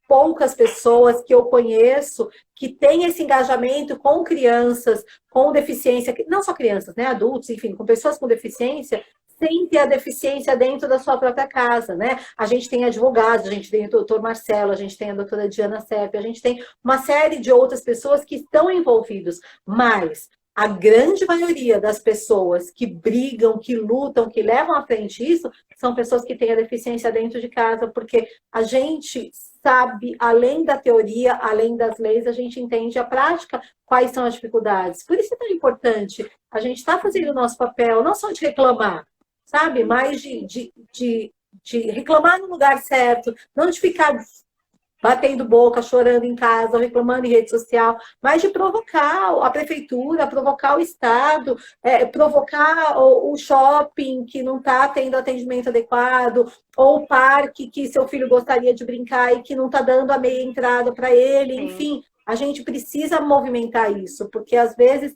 poucas pessoas que eu conheço que tem esse engajamento com crianças com deficiência, não só crianças, né, adultos, enfim, com pessoas com deficiência, sem ter a deficiência dentro da sua própria casa, né? A gente tem advogados, a gente tem o doutor Marcelo, a gente tem a doutora Diana Sepp, a gente tem uma série de outras pessoas que estão envolvidos, mas a grande maioria das pessoas que brigam, que lutam, que levam à frente isso, são pessoas que têm a deficiência dentro de casa, porque a gente sabe, além da teoria, além das leis, a gente entende a prática, quais são as dificuldades. Por isso é tão importante a gente estar fazendo o nosso papel, não só de reclamar, sabe? Mas de reclamar no lugar certo, não de ficar batendo boca, chorando em casa, ou reclamando em rede social, mas de provocar a prefeitura, provocar o Estado, provocar o shopping que não está tendo atendimento adequado, ou o parque que seu filho gostaria de brincar e que não está dando a meia entrada para ele, enfim, a gente precisa movimentar isso, porque às vezes...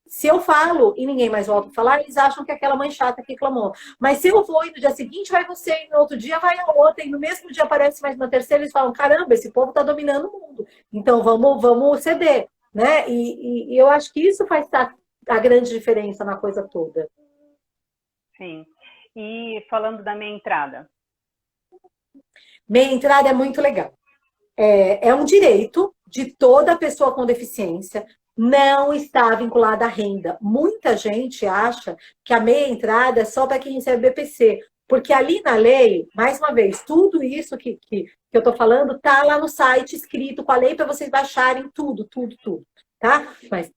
se eu falo e ninguém mais volta a falar, eles acham que é aquela mãe chata que reclamou. Mas se eu vou e no dia seguinte vai você, e no outro dia vai a outra, e no mesmo dia aparece mais uma terceira, eles falam, caramba, esse povo está dominando o mundo. Então vamos ceder. Né? E eu acho que isso faz a grande diferença na coisa toda. Sim. E falando da meia entrada? Meia entrada é muito legal. É um direito de toda pessoa com deficiência, não está vinculada à renda. Muita gente acha que a meia entrada é só para quem recebe BPC, porque ali na lei, mais uma vez, tudo isso que eu estou falando está lá no site escrito com a lei para vocês baixarem tudo, tá? Mas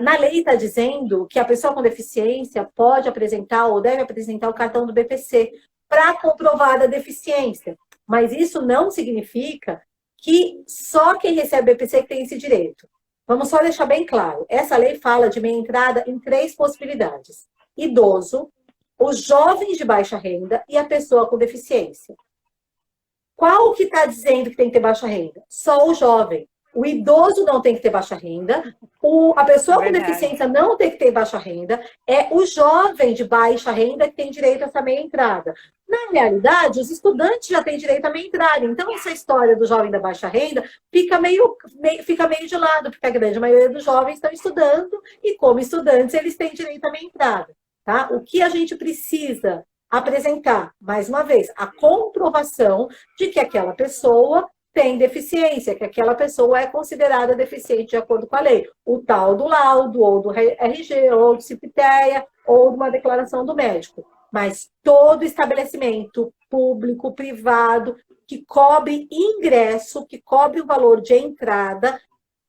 na lei está dizendo que a pessoa com deficiência pode apresentar ou deve apresentar o cartão do BPC, para comprovada deficiência. Mas isso não significa que só quem recebe BPC tem esse direito. Vamos só deixar bem claro. Essa lei fala de meia entrada em 3 possibilidades. Idoso, os jovens de baixa renda e a pessoa com deficiência. Qual que está dizendo que tem que ter baixa renda? Só o jovem. O idoso não tem que ter baixa renda, a pessoa com deficiência não tem que ter baixa renda, é o jovem de baixa renda que tem direito a essa meia entrada. Na realidade, os estudantes já têm direito à meia entrada. Então, essa história do jovem da baixa renda fica meio de lado, porque a grande maioria dos jovens estão estudando e, como estudantes, eles têm direito à meia entrada. Tá? O que a gente precisa apresentar, mais uma vez, a comprovação de que aquela pessoa tem deficiência, que aquela pessoa é considerada deficiente de acordo com a lei. O tal do laudo, ou do RG, ou do CIPTEA, ou de uma declaração do médico. Mas todo estabelecimento público, privado, que cobre ingresso, que cobre o valor de entrada,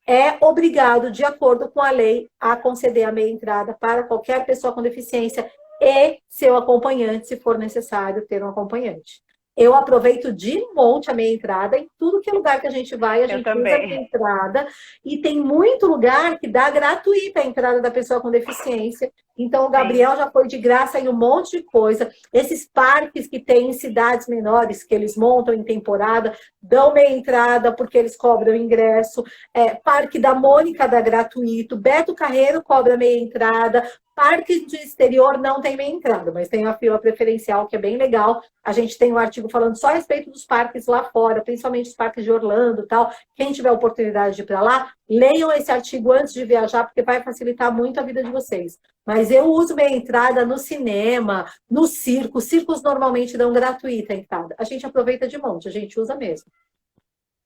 é obrigado, de acordo com a lei, a conceder a meia entrada para qualquer pessoa com deficiência e seu acompanhante, se for necessário ter um acompanhante. Eu aproveito de monte a meia entrada em tudo que é lugar que a gente vai, a gente usa a meia entrada. E tem muito lugar que dá gratuita a entrada da pessoa com deficiência. Então, o Gabriel já foi de graça em um monte de coisa. Esses parques que tem em cidades menores, que eles montam em temporada, dão meia entrada porque eles cobram ingresso. Parque da Mônica dá gratuito. Beto Carreiro cobra meia entrada. Parque de exterior não tem meia entrada, mas tem a fila preferencial, que é bem legal. A gente tem um artigo falando só a respeito dos parques lá fora, principalmente os parques de Orlando e tal. Quem tiver oportunidade de ir para lá, leiam esse artigo antes de viajar, porque vai facilitar muito a vida de vocês. Mas eu uso meia entrada no cinema, no circo. Os circos normalmente dão gratuita a entrada. A gente aproveita de monte, a gente usa mesmo.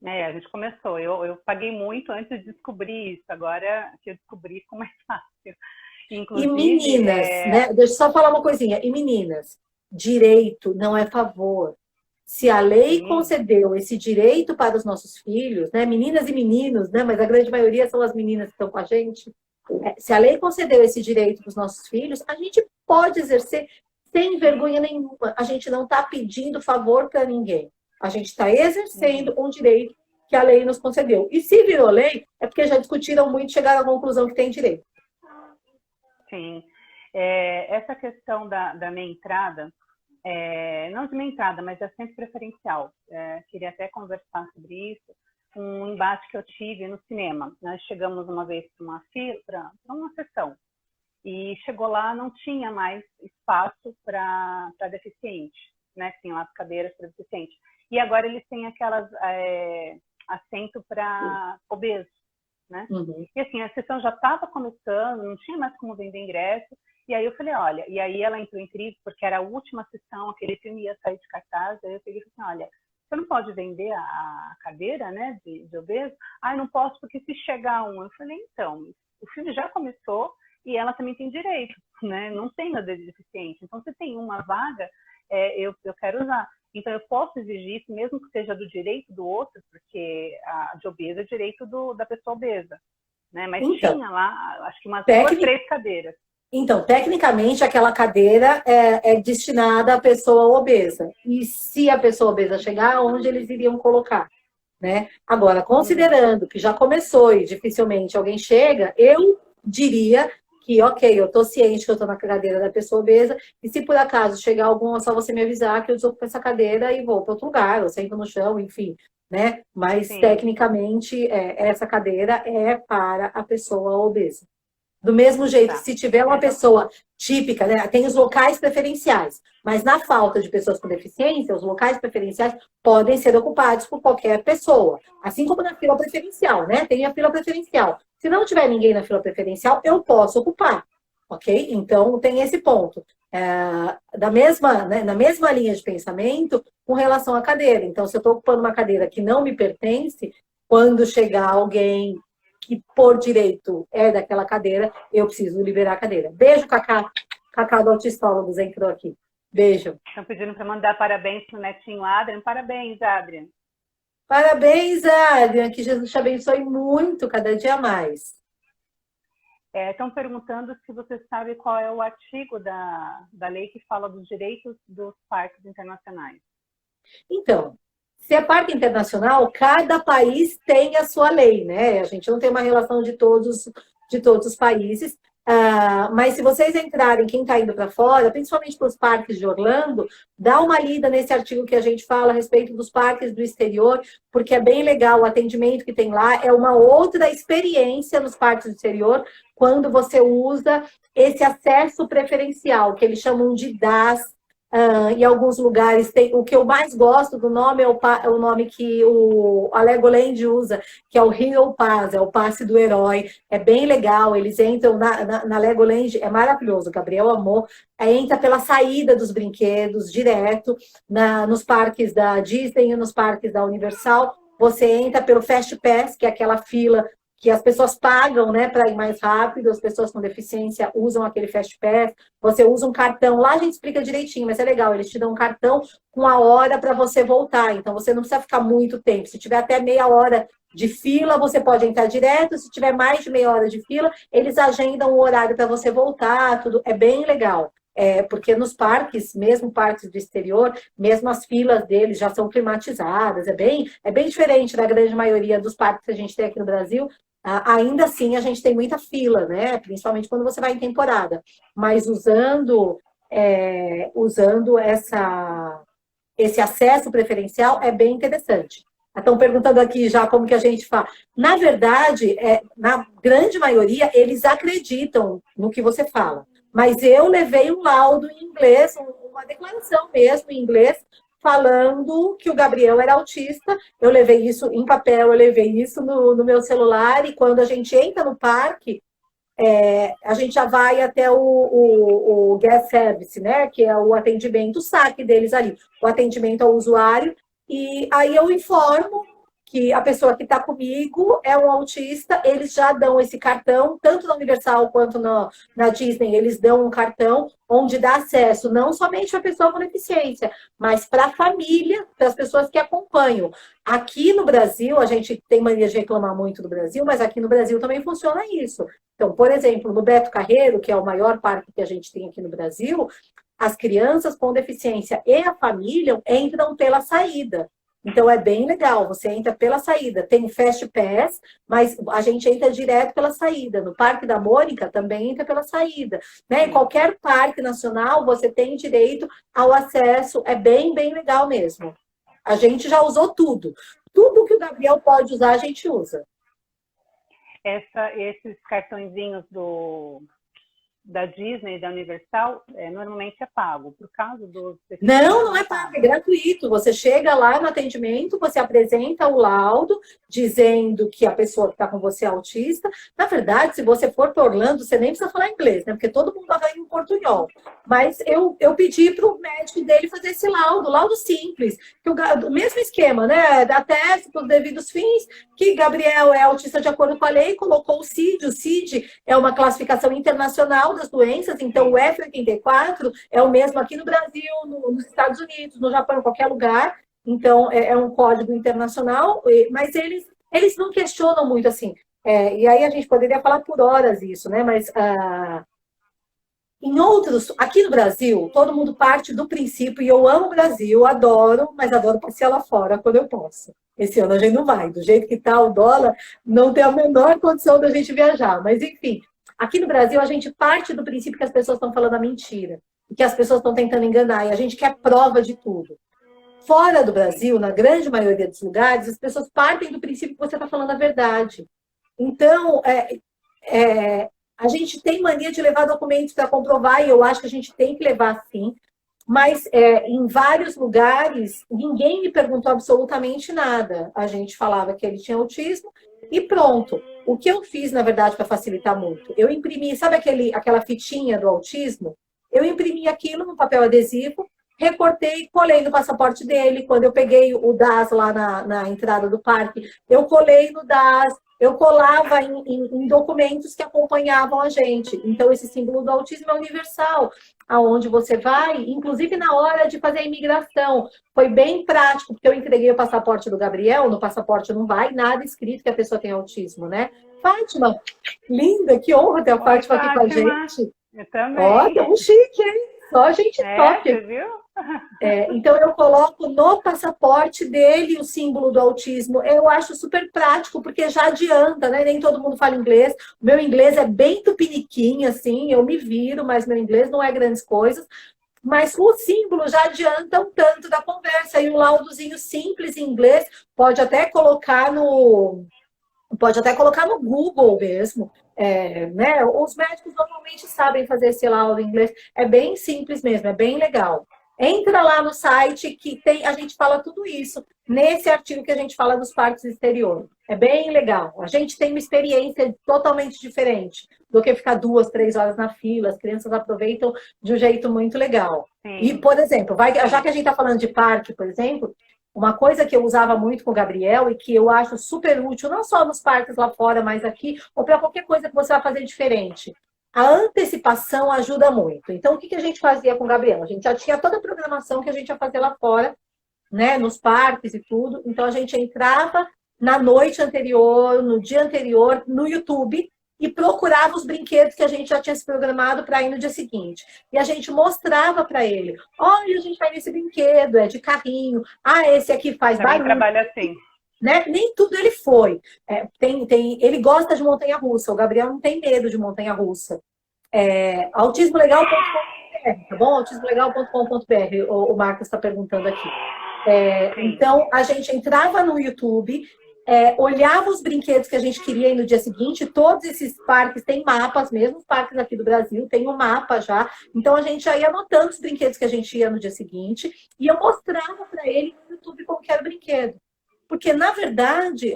A gente começou. Eu paguei muito antes de descobrir isso. Agora que eu descobri, ficou mais fácil. Inclusive, e meninas, né? Deixa eu só falar uma coisinha. E meninas, direito não é favor. Se a lei concedeu esse direito para os nossos filhos, né? Meninas e meninos, né? Mas a grande maioria são as meninas que estão com a gente. Se a lei concedeu esse direito para os nossos filhos, a gente pode exercer sem vergonha nenhuma. A gente não está pedindo favor para ninguém. A gente está exercendo um direito que a lei nos concedeu. E se virou lei, é porque já discutiram muito e chegaram à conclusão que tem direito. Sim. Essa questão da meia entrada, não de meia entrada, mas é sempre preferencial. Queria até conversar sobre isso. Um embate que eu tive no cinema. Nós chegamos uma vez para uma fila, para uma sessão, e chegou lá, não tinha mais espaço para deficiente, né? Tem lá as cadeiras para deficiente. E agora eles têm aquelas assento para obeso, né? E assim, a sessão já estava começando, não tinha mais como vender ingresso. E aí eu falei, olha, e aí ela entrou em crise, porque era a última sessão, aquele filme ia sair de cartaz. Aí eu peguei e falei assim, olha, você não pode vender a cadeira, né, de obeso? Ah, não posso, porque se chegar um... Eu falei, então, o filme já começou e ela também tem direito, né? Não tem nada de deficiente. Então, se tem uma vaga, eu quero usar. Então, eu posso exigir isso, mesmo que seja do direito do outro, porque a de obeso é direito da pessoa obesa, né? Mas então, tinha lá, acho que umas 2 ou 3 cadeiras. Então, tecnicamente, aquela cadeira é destinada à pessoa obesa. E se a pessoa obesa chegar, onde eles iriam colocar? Né? Agora, considerando que já começou e dificilmente alguém chega, eu diria que, ok, eu estou ciente que eu estou na cadeira da pessoa obesa, e se por acaso chegar algum, é só você me avisar que eu desocupo essa cadeira e vou para outro lugar, eu sento no chão, enfim. Né? Mas, tecnicamente, essa cadeira é para a pessoa obesa. Do mesmo jeito que se tiver uma pessoa típica, né, tem os locais preferenciais, mas na falta de pessoas com deficiência, os locais preferenciais podem ser ocupados por qualquer pessoa. Assim como na fila preferencial, né? Tem a fila preferencial. Se não tiver ninguém na fila preferencial, eu posso ocupar, ok? Então, tem esse ponto. Na mesma linha de pensamento com relação à cadeira. Então, se eu estou ocupando uma cadeira que não me pertence, quando chegar alguém que por direito é daquela cadeira, eu preciso liberar a cadeira. Beijo, Cacá. Cacá do Autistólogos entrou aqui. Beijo. Estão pedindo para mandar parabéns pro netinho Adrian. Parabéns, Adrian. Parabéns, Adrian. Que Jesus te abençoe muito, cada dia mais. Estão perguntando se você sabe qual é o artigo da lei que fala dos direitos dos parques internacionais. Então, se é parque internacional, cada país tem a sua lei, né? A gente não tem uma relação de todos os países. Mas se vocês entrarem, quem está indo para fora, principalmente para os parques de Orlando, dá uma lida nesse artigo que a gente fala a respeito dos parques do exterior, porque é bem legal o atendimento que tem lá, é uma outra experiência nos parques do exterior, quando você usa esse acesso preferencial, que eles chamam de DAS. Em alguns lugares tem. O que eu mais gosto do nome é o nome que a Legoland usa, que é o Hero Pass, é o passe do herói. É bem legal. Eles entram na Legoland, é maravilhoso. O Gabriel amou. Entra pela saída dos brinquedos, direto, nos parques da Disney e nos parques da Universal. Você entra pelo Fast Pass, que é aquela fila que as pessoas pagam, né, para ir mais rápido, as pessoas com deficiência usam aquele Fast Pass, você usa um cartão, lá a gente explica direitinho, mas é legal, eles te dão um cartão com a hora para você voltar, então você não precisa ficar muito tempo, se tiver até meia hora de fila, você pode entrar direto, se tiver mais de meia hora de fila, eles agendam o horário para você voltar, tudo, é bem legal. Porque nos parques, mesmo parques do exterior, mesmo as filas deles já são climatizadas, é bem diferente da grande maioria dos parques que a gente tem aqui no Brasil. Ainda assim, a gente tem muita fila, né? Principalmente quando você vai em temporada. Mas usando esse acesso preferencial é bem interessante. Estão perguntando aqui já como que a gente faz. Na verdade, na grande maioria, eles acreditam no que você fala. Mas eu levei um laudo em inglês, uma declaração mesmo em inglês, falando que o Gabriel era autista. Eu levei isso em papel, eu levei isso no meu celular, e quando a gente entra no parque, a gente já vai até o guest service, né? Que é o atendimento, o saque deles ali, o atendimento ao usuário, e aí eu informo que a pessoa que está comigo é um autista, eles já dão esse cartão, tanto na Universal quanto na Disney, eles dão um cartão onde dá acesso não somente para a pessoa com deficiência, mas para a família, para as pessoas que acompanham. Aqui no Brasil, a gente tem mania de reclamar muito do Brasil, mas aqui no Brasil também funciona isso. Então, por exemplo, no Beto Carreiro, que é o maior parque que a gente tem aqui no Brasil, as crianças com deficiência e a família entram pela saída. Então, é bem legal, você entra pela saída. Tem o Fast Pass, mas a gente entra direto pela saída. No Parque da Mônica também entra pela saída. Né? Em qualquer parque nacional, você tem direito ao acesso. É bem, bem legal mesmo. A gente já usou tudo. Tudo que o Gabriel pode usar, a gente usa. Esses cartõezinhos da Disney e da Universal, normalmente é pago. Por causa dos... Não é pago, é gratuito. Você chega lá no atendimento, você apresenta o laudo, dizendo que a pessoa que está com você é autista. Na verdade, se você for para Orlando, você nem precisa falar inglês, né? Porque todo mundo vai em portunhol. Mas eu pedi para o médico dele fazer esse laudo simples. Que o mesmo esquema, né? Da teste para os devidos fins, que Gabriel é autista de acordo com a lei, colocou o CID. O CID é uma classificação internacional das doenças, então o F84 é o mesmo aqui no Brasil, nos Estados Unidos, no Japão, em qualquer lugar. Então, é um código internacional, mas eles não questionam muito assim. E aí a gente poderia falar por horas isso, né? Mas em outros, aqui no Brasil, todo mundo parte do princípio, e eu amo o Brasil, adoro, mas adoro passear lá fora quando eu posso. Esse ano a gente não vai, do jeito que está o dólar, não tem a menor condição da gente viajar, mas enfim. Aqui no Brasil, a gente parte do princípio que as pessoas estão falando a mentira, e que as pessoas estão tentando enganar, e a gente quer prova de tudo. Fora do Brasil, na grande maioria dos lugares, as pessoas partem do princípio que você está falando a verdade. Então, a gente tem mania de levar documentos para comprovar, e eu acho que a gente tem que levar sim, mas em vários lugares, ninguém me perguntou absolutamente nada. A gente falava que ele tinha autismo, e pronto. O que eu fiz, na verdade, para facilitar muito? Eu imprimi, sabe aquela fitinha do autismo? Eu imprimi aquilo no papel adesivo, recortei e colei no passaporte dele. Quando eu peguei o DAS lá na entrada do parque, eu colei no DAS, eu colava em documentos que acompanhavam a gente. Então, esse símbolo do autismo é universal. Aonde você vai, inclusive na hora de fazer a imigração. Foi bem prático, porque eu entreguei o passaporte do Gabriel, no passaporte não vai nada escrito que a pessoa tem autismo, né? Fátima, linda, que honra ter a Oi, Fátima aqui com a Fátima. gente. Eu também. Ó, tamo chique, hein? Só gente top. Você viu? Então, eu coloco no passaporte dele o símbolo do autismo. Eu acho super prático, porque já adianta, né? Nem todo mundo fala inglês. O meu inglês é bem tupiniquim, assim, eu me viro, mas meu inglês não é grandes coisas. Mas o símbolo já adianta um tanto da conversa. E um laudozinho simples em inglês, pode até colocar no Google mesmo. Né? Os médicos normalmente sabem fazer esse laudo em inglês. É bem simples mesmo, é bem legal. Entra lá no site que a gente fala tudo isso, nesse artigo que a gente fala dos partos exterior. É bem legal. A gente tem uma experiência totalmente diferente do que ficar 2, 3 horas na fila. As crianças aproveitam de um jeito muito legal. Sim. E, por exemplo, já que a gente está falando de parque, por exemplo, uma coisa que eu usava muito com o Gabriel e que eu acho super útil, não só nos parques lá fora, mas aqui, ou para qualquer coisa que você vai fazer diferente. A antecipação ajuda muito. Então, o que a gente fazia com o Gabriel? A gente já tinha toda a programação que a gente ia fazer lá fora, né, nos parques e tudo. Então, a gente entrava na noite anterior, no dia anterior, no YouTube, e procurava os brinquedos que a gente já tinha se programado para ir no dia seguinte. E a gente mostrava para ele: olha, a gente vai nesse brinquedo, é de carrinho. Ah, esse aqui faz Também barulho. trabalha assim. Né? Nem tudo ele foi. Ele gosta de montanha-russa. O Gabriel não tem medo de montanha-russa. Autismolegal.com.br, tá bom? Autismolegal.com.br, o Marcos está perguntando aqui. Então, a gente entrava no YouTube, olhava os brinquedos que a gente queria ir no dia seguinte. Todos esses parques têm mapas, mesmo os parques aqui do Brasil tem um mapa já. Então, a gente já ia anotando os brinquedos que a gente ia no dia seguinte e eu mostrava para ele no YouTube como que era o brinquedo. Porque, na verdade,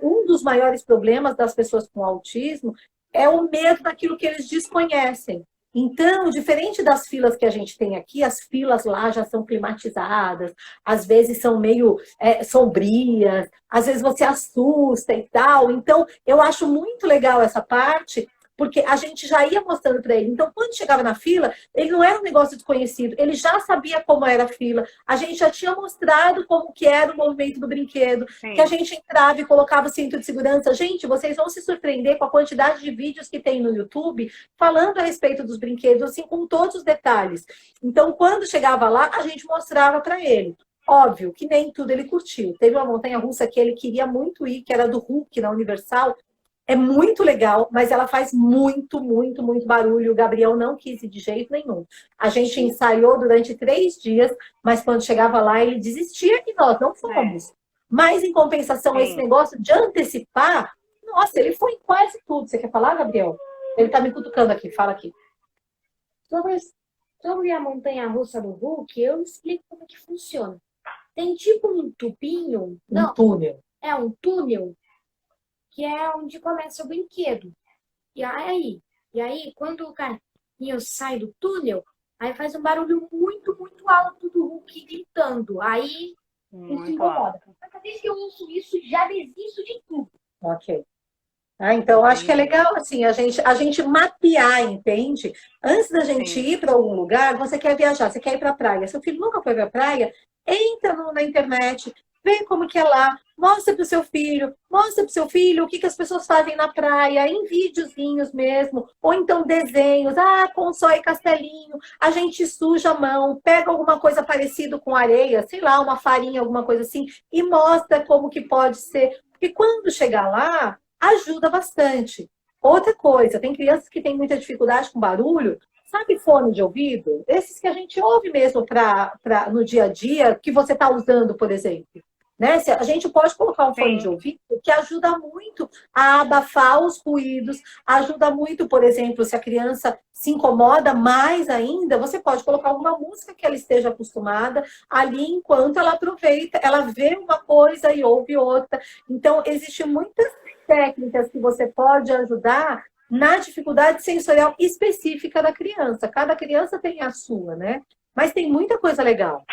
um dos maiores problemas das pessoas com autismo é o medo daquilo que eles desconhecem. Então, diferente das filas que a gente tem aqui, as filas lá já são climatizadas, às vezes são meio sombrias, às vezes você assusta e tal. Então, eu acho muito legal essa parte, porque a gente já ia mostrando para ele. Então, quando chegava na fila, ele não era um negócio desconhecido, ele já sabia como era a fila. A gente já tinha mostrado como que era o movimento do brinquedo, Sim. que a gente entrava e colocava o cinto de segurança. Gente, vocês vão se surpreender com a quantidade de vídeos que tem no YouTube falando a respeito dos brinquedos, assim, com todos os detalhes. Então, quando chegava lá, a gente mostrava para ele. Óbvio que nem tudo ele curtiu. Teve uma montanha-russa que ele queria muito ir, que era do Hulk, na Universal. É muito legal, mas ela faz muito, muito, muito barulho. O Gabriel não quis ir de jeito nenhum. A gente ensaiou durante 3 dias, mas quando chegava lá, ele desistia e nós não fomos. Mas, em compensação, esse negócio de antecipar, nossa, ele foi em quase tudo. Você quer falar, Gabriel? Ele tá me cutucando aqui, fala aqui. Sobre a montanha-russa do Hulk, eu explico como que funciona. Tem tipo um tubinho, Um túnel. é um túnel, que é onde começa o brinquedo. E aí, quando o carrinho sai do túnel, aí faz um barulho muito, muito alto do Hulk gritando. Aí, isso incomoda. Mas cada vez que eu ouço isso, já desisto de tudo. Ok. Então, acho que é legal, assim, a gente mapear, entende? Antes da gente ir para algum lugar, você quer viajar, você quer ir para a praia. Seu filho nunca foi para a praia, entra na internet, vê como que é lá, mostra para o seu filho, o que as pessoas fazem na praia, em videozinhos mesmo, ou então desenhos, com só e castelinho, a gente suja a mão, pega alguma coisa parecida com areia, sei lá, uma farinha, alguma coisa assim, e mostra como que pode ser. Porque quando chegar lá, ajuda bastante. Outra coisa, tem crianças que têm muita dificuldade com barulho, sabe fone de ouvido? Esses que a gente ouve mesmo no dia a dia, que você está usando, por exemplo. Né? A gente pode colocar um fone de ouvido que ajuda muito a abafar os ruídos, ajuda muito, por exemplo, se a criança se incomoda mais ainda, você pode colocar alguma música que ela esteja acostumada ali enquanto ela aproveita, ela vê uma coisa e ouve outra. Então, existem muitas técnicas que você pode ajudar na dificuldade sensorial específica da criança. Cada criança tem a sua, né? Mas tem muita coisa legal.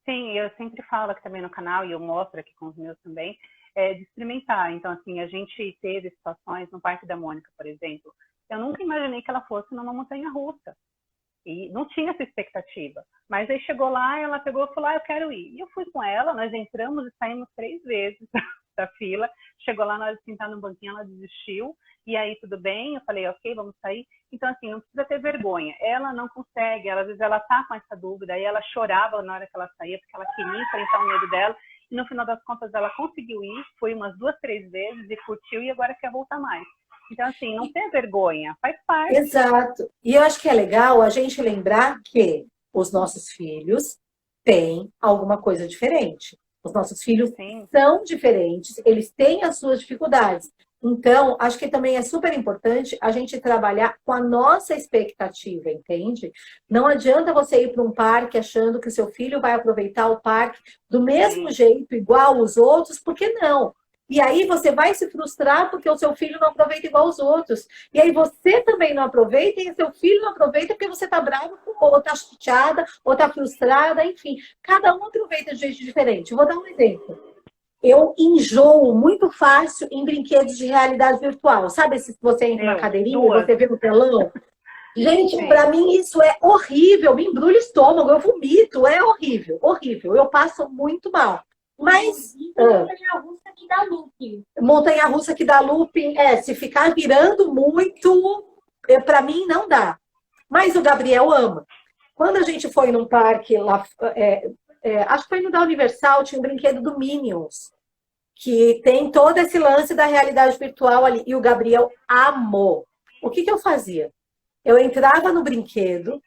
Sim, eu sempre falo aqui também no canal, e eu mostro aqui com os meus também, de experimentar. Então, assim, a gente teve situações no Parque da Mônica, por exemplo. Eu nunca imaginei que ela fosse numa montanha-russa. E não tinha essa expectativa. Mas aí chegou lá, ela pegou e falou, eu quero ir. E eu fui com ela, nós entramos e saímos 3 vezes. da fila. Chegou lá na hora de sentar no banquinho, ela desistiu. E aí, tudo bem? Eu falei, ok, vamos sair. Então, assim, não precisa ter vergonha. Ela não consegue, às vezes ela tá com essa dúvida, aí ela chorava na hora que ela saía, porque ela queria enfrentar o medo dela. E no final das contas, ela conseguiu ir, foi umas 2, 3 vezes e curtiu, e agora quer voltar mais. Então, assim, não tem vergonha, faz parte. Exato. E eu acho que é legal a gente lembrar que os nossos filhos têm alguma coisa diferente. Os nossos filhos Sim. são diferentes, eles têm as suas dificuldades. Então, acho que também é super importante a gente trabalhar com a nossa expectativa, entende? Não adianta você ir para um parque achando que o seu filho vai aproveitar o parque do mesmo jeito, igual os outros, porque não? E aí você vai se frustrar porque o seu filho não aproveita igual os outros. E aí você também não aproveita e o seu filho não aproveita porque você está bravo, ou está chateada, ou está frustrada, enfim. Cada um aproveita de jeito diferente. Eu vou dar um exemplo. Eu enjoo muito fácil em brinquedos de realidade virtual. Sabe se você entra na cadeirinha e você vê no telão? Gente, para mim isso é horrível. Me embrulha o estômago, eu vomito. É horrível, horrível. Eu passo muito mal. Mas... montanha-russa que dá looping. Montanha-russa que dá looping, se ficar virando muito, para mim não dá. Mas o Gabriel ama. Quando a gente foi num parque lá, acho que foi no da Universal, tinha um brinquedo do Minions, que tem todo esse lance da realidade virtual ali. E o Gabriel amou. O que eu fazia? Eu entrava no brinquedo,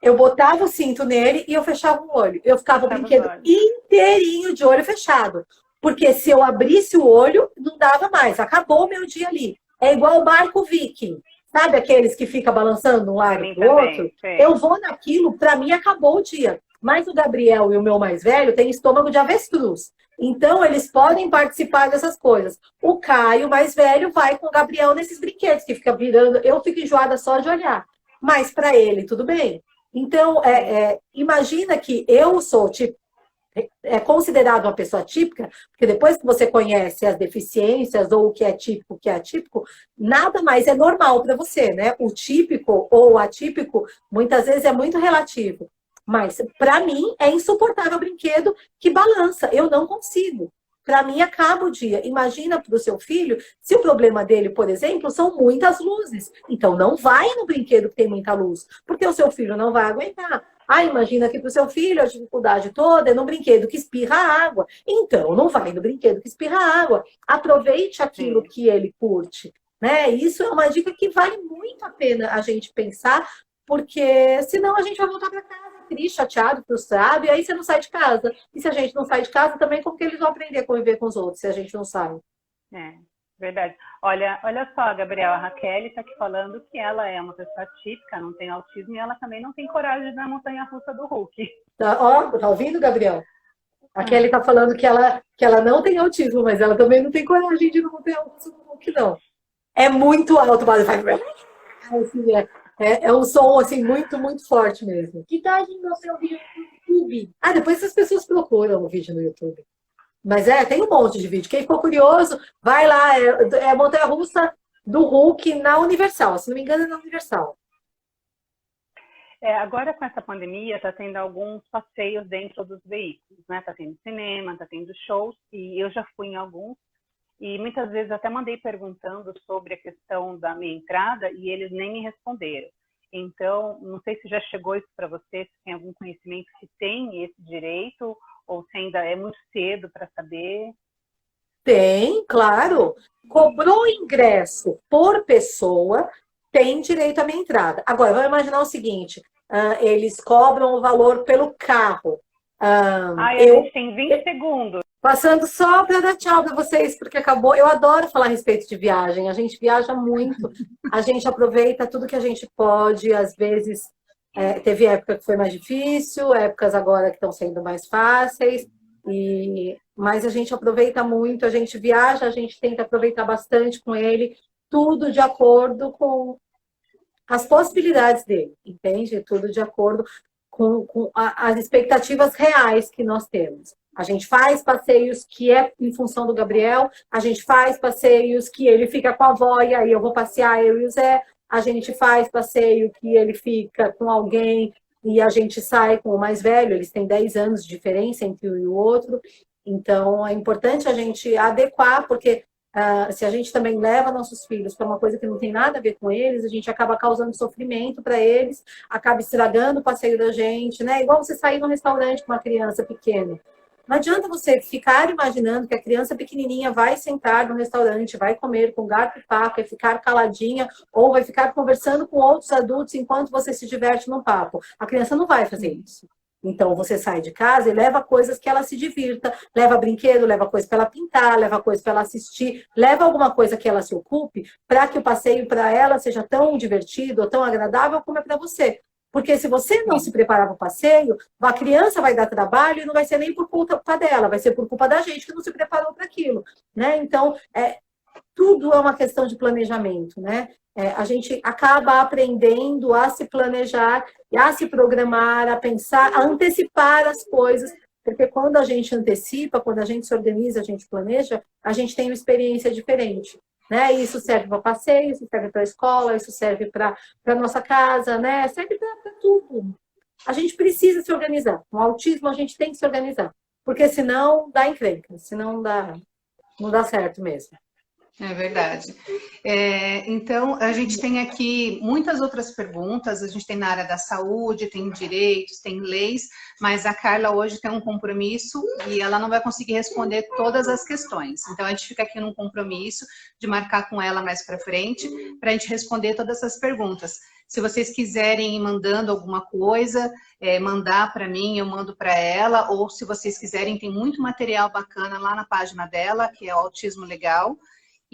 eu botava o cinto nele e eu fechava o olho. Eu ficava o brinquedo inteirinho de olho fechado. Porque se eu abrisse o olho, não dava mais. Acabou o meu dia ali. É igual o barco viking. Sabe aqueles que ficam balançando de um lado para o outro? Eu vou naquilo, para mim acabou o dia. Mas o Gabriel e o meu mais velho têm estômago de avestruz. Então, eles podem participar dessas coisas. O Caio, mais velho, vai com o Gabriel nesses brinquedos, que fica virando... Eu fico enjoada só de olhar. Mas para ele, tudo bem. Então, imagina que eu sou tipo, considerado uma pessoa típica, porque depois que você conhece as deficiências ou o que é típico, o que é atípico, nada mais é normal para você, né? O típico ou o atípico, muitas vezes é muito relativo. Mas, para mim, é insuportável o brinquedo que balança. Eu não consigo. Para mim, acaba o dia. Imagina para o seu filho, se o problema dele, por exemplo, são muitas luzes. Então, não vai no brinquedo que tem muita luz, porque o seu filho não vai aguentar. Imagina que para o seu filho a dificuldade toda é no brinquedo que espirra água. Então, não vai no brinquedo que espirra água. Aproveite aquilo que ele curte. Né? Isso é uma dica que vale muito a pena a gente pensar, porque senão a gente vai voltar para casa triste, chateado, frustrado, e aí você não sai de casa. E se a gente não sai de casa, também como que eles vão aprender a conviver com os outros, se a gente não sai? Verdade. Olha só, Gabriel, a Raquel está aqui falando que ela é uma pessoa típica, não tem autismo, e ela também não tem coragem de ir na montanha-russa do Hulk. Tá ouvindo, Gabriel? A Kelly tá falando que ela não tem autismo, mas ela também não tem coragem de ir na montanha-russa do Hulk, não. É muito alto, mas assim, é um som assim, muito, muito forte mesmo. Que tal a gente mostrar o vídeo no YouTube? Depois as pessoas procuram o vídeo no YouTube. Mas tem um monte de vídeo. Quem ficou curioso, vai lá. É a montanha-russa do Hulk na Universal. Se não me engano, é na Universal. Agora, com essa pandemia, está tendo alguns passeios dentro dos veículos, né? Está tendo cinema, está tendo shows, e eu já fui em alguns. E muitas vezes até mandei perguntando sobre a questão da minha entrada e eles nem me responderam. Então, não sei se já chegou isso para você, se tem algum conhecimento que tem esse direito, ou se ainda é muito cedo para saber. Tem, claro. Cobrou ingresso por pessoa, tem direito à minha entrada. Agora, vamos imaginar o seguinte, eles cobram o valor pelo carro. A gente tem 20 segundos. Passando só para dar tchau para vocês, porque acabou. Eu adoro falar a respeito de viagem. A gente viaja muito, a gente aproveita tudo que a gente pode. Às vezes, teve época que foi mais difícil, épocas agora que estão sendo mais fáceis. Mas a gente aproveita muito, a gente viaja, a gente tenta aproveitar bastante com ele, tudo de acordo com as possibilidades dele, entende? Tudo de acordo com as expectativas reais que nós temos. A gente faz passeios que é em função do Gabriel, a gente faz passeios que ele fica com a avó e aí eu vou passear, eu e o Zé. A gente faz passeio que ele fica com alguém e a gente sai com o mais velho, eles têm 10 anos de diferença entre um e o outro. Então, é importante a gente adequar, porque se a gente também leva nossos filhos para uma coisa que não tem nada a ver com eles, a gente acaba causando sofrimento para eles, acaba estragando o passeio da gente, né? Igual você sair num restaurante com uma criança pequena. Não adianta você ficar imaginando que a criança pequenininha vai sentar no restaurante, vai comer com garfo e faca e ficar caladinha, ou vai ficar conversando com outros adultos enquanto você se diverte no papo. A criança não vai fazer isso. Então, você sai de casa e leva coisas que ela se divirta, leva brinquedo, leva coisa para ela pintar, leva coisa para ela assistir, leva alguma coisa que ela se ocupe, para que o passeio para ela seja tão divertido ou tão agradável como é para você. Porque se você não se preparar para o passeio, a criança vai dar trabalho e não vai ser nem por culpa dela, vai ser por culpa da gente que não se preparou para aquilo, né? Então, tudo é uma questão de planejamento, né? A gente acaba aprendendo a se planejar, a se programar, a pensar, a antecipar as coisas, porque quando a gente antecipa, quando a gente se organiza, a gente planeja, a gente tem uma experiência diferente, né? Isso serve para passeio, isso serve para a escola, isso serve para a nossa casa, né? Serve para tudo. A gente precisa se organizar. No autismo, a gente tem que se organizar, porque senão dá encrenca, senão não dá certo mesmo. É verdade. Então, a gente tem aqui muitas outras perguntas, a gente tem na área da saúde, tem direitos, tem leis, mas a Carla hoje tem um compromisso e ela não vai conseguir responder todas as questões. Então, a gente fica aqui num compromisso de marcar com ela mais para frente, para a gente responder todas essas perguntas. Se vocês quiserem ir mandando alguma coisa, mandar para mim, eu mando para ela, ou se vocês quiserem, tem muito material bacana lá na página dela, que é o Autismo Legal.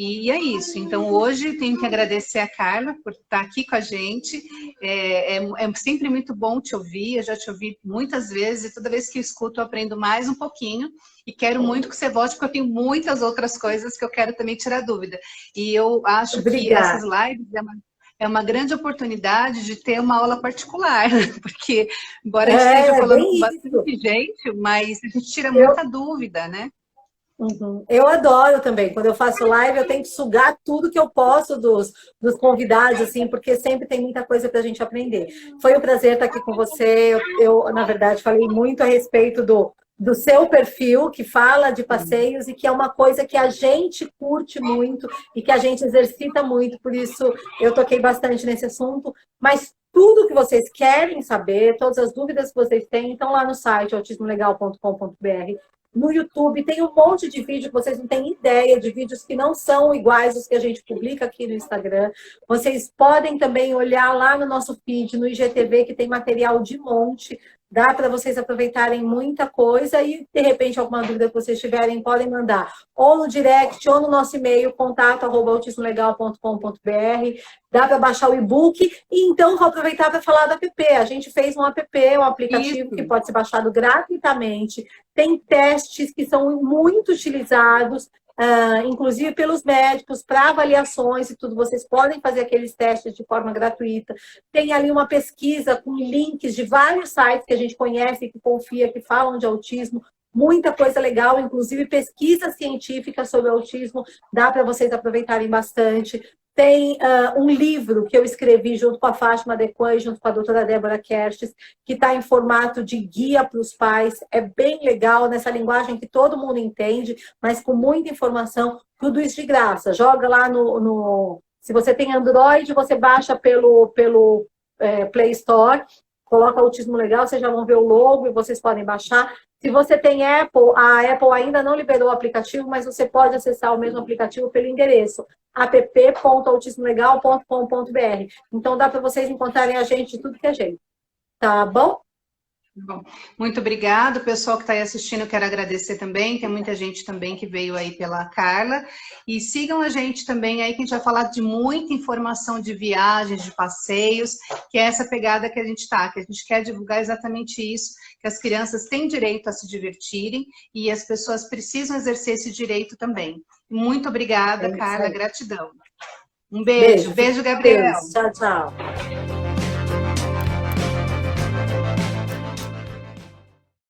E é isso. Então, hoje tenho que agradecer a Carla por estar aqui com a gente. É sempre muito bom te ouvir. Eu já te ouvi muitas vezes e toda vez que eu escuto eu aprendo mais um pouquinho. E quero muito que você volte, porque eu tenho muitas outras coisas que eu quero também tirar dúvida. E eu acho que essas lives é uma grande oportunidade de ter uma aula particular, porque embora a gente esteja falando com bastante gente, mas a gente tira muita dúvida, né? Uhum. Eu adoro também. Quando eu faço live, eu tento sugar tudo que eu posso dos convidados, assim, porque sempre tem muita coisa para a gente aprender. Foi um prazer estar aqui com você. Eu, na verdade, falei muito a respeito do seu perfil, que fala de passeios e que é uma coisa que a gente curte muito e que a gente exercita muito. Por isso, eu toquei bastante nesse assunto. Mas tudo que vocês querem saber, todas as dúvidas que vocês têm, estão lá no site autismolegal.com.br. No YouTube tem um monte de vídeo que vocês não têm ideia, de vídeos que não são iguais aos que a gente publica aqui no Instagram. Vocês podem também olhar lá no nosso feed, no IGTV, que tem material de monte. Dá para vocês aproveitarem muita coisa e, de repente, alguma dúvida que vocês tiverem, podem mandar ou no direct ou no nosso e-mail, contato@autismolegal.com.br. Dá para baixar o e-book e, então, vou aproveitar para falar do app. A gente fez um app, um aplicativo que pode ser baixado gratuitamente. Tem testes que são muito utilizados, inclusive pelos médicos, para avaliações e tudo. Vocês podem fazer aqueles testes de forma gratuita. Tem ali uma pesquisa com links de vários sites que a gente conhece, que confia, que falam de autismo. Muita coisa legal, inclusive pesquisa científica sobre autismo. Dá para vocês aproveitarem bastante. Tem um livro que eu escrevi junto com a Fátima Dequan e junto com a doutora Débora Kertes, que está em formato de guia para os pais. É bem legal, nessa linguagem que todo mundo entende, mas com muita informação. Tudo isso de graça. Joga lá se você tem Android, você baixa pelo Play Store, coloca Autismo Legal, vocês já vão ver o logo e vocês podem baixar. Se você tem Apple, a Apple ainda não liberou o aplicativo, mas você pode acessar o mesmo aplicativo pelo endereço app.autismolegal.com.br. Então dá para vocês encontrarem a gente de tudo que é jeito. Tá bom? Bom, muito obrigado, pessoal que está aí assistindo, eu quero agradecer também, tem muita gente também que veio aí pela Carla, e sigam a gente também aí, que a gente vai falar de muita informação de viagens, de passeios, que é essa pegada que a gente está, que a gente quer divulgar exatamente isso, que as crianças têm direito a se divertirem, e as pessoas precisam exercer esse direito também. Muito obrigada, Carla, gratidão. Um beijo, beijo, Gabriel. Tchau, tchau.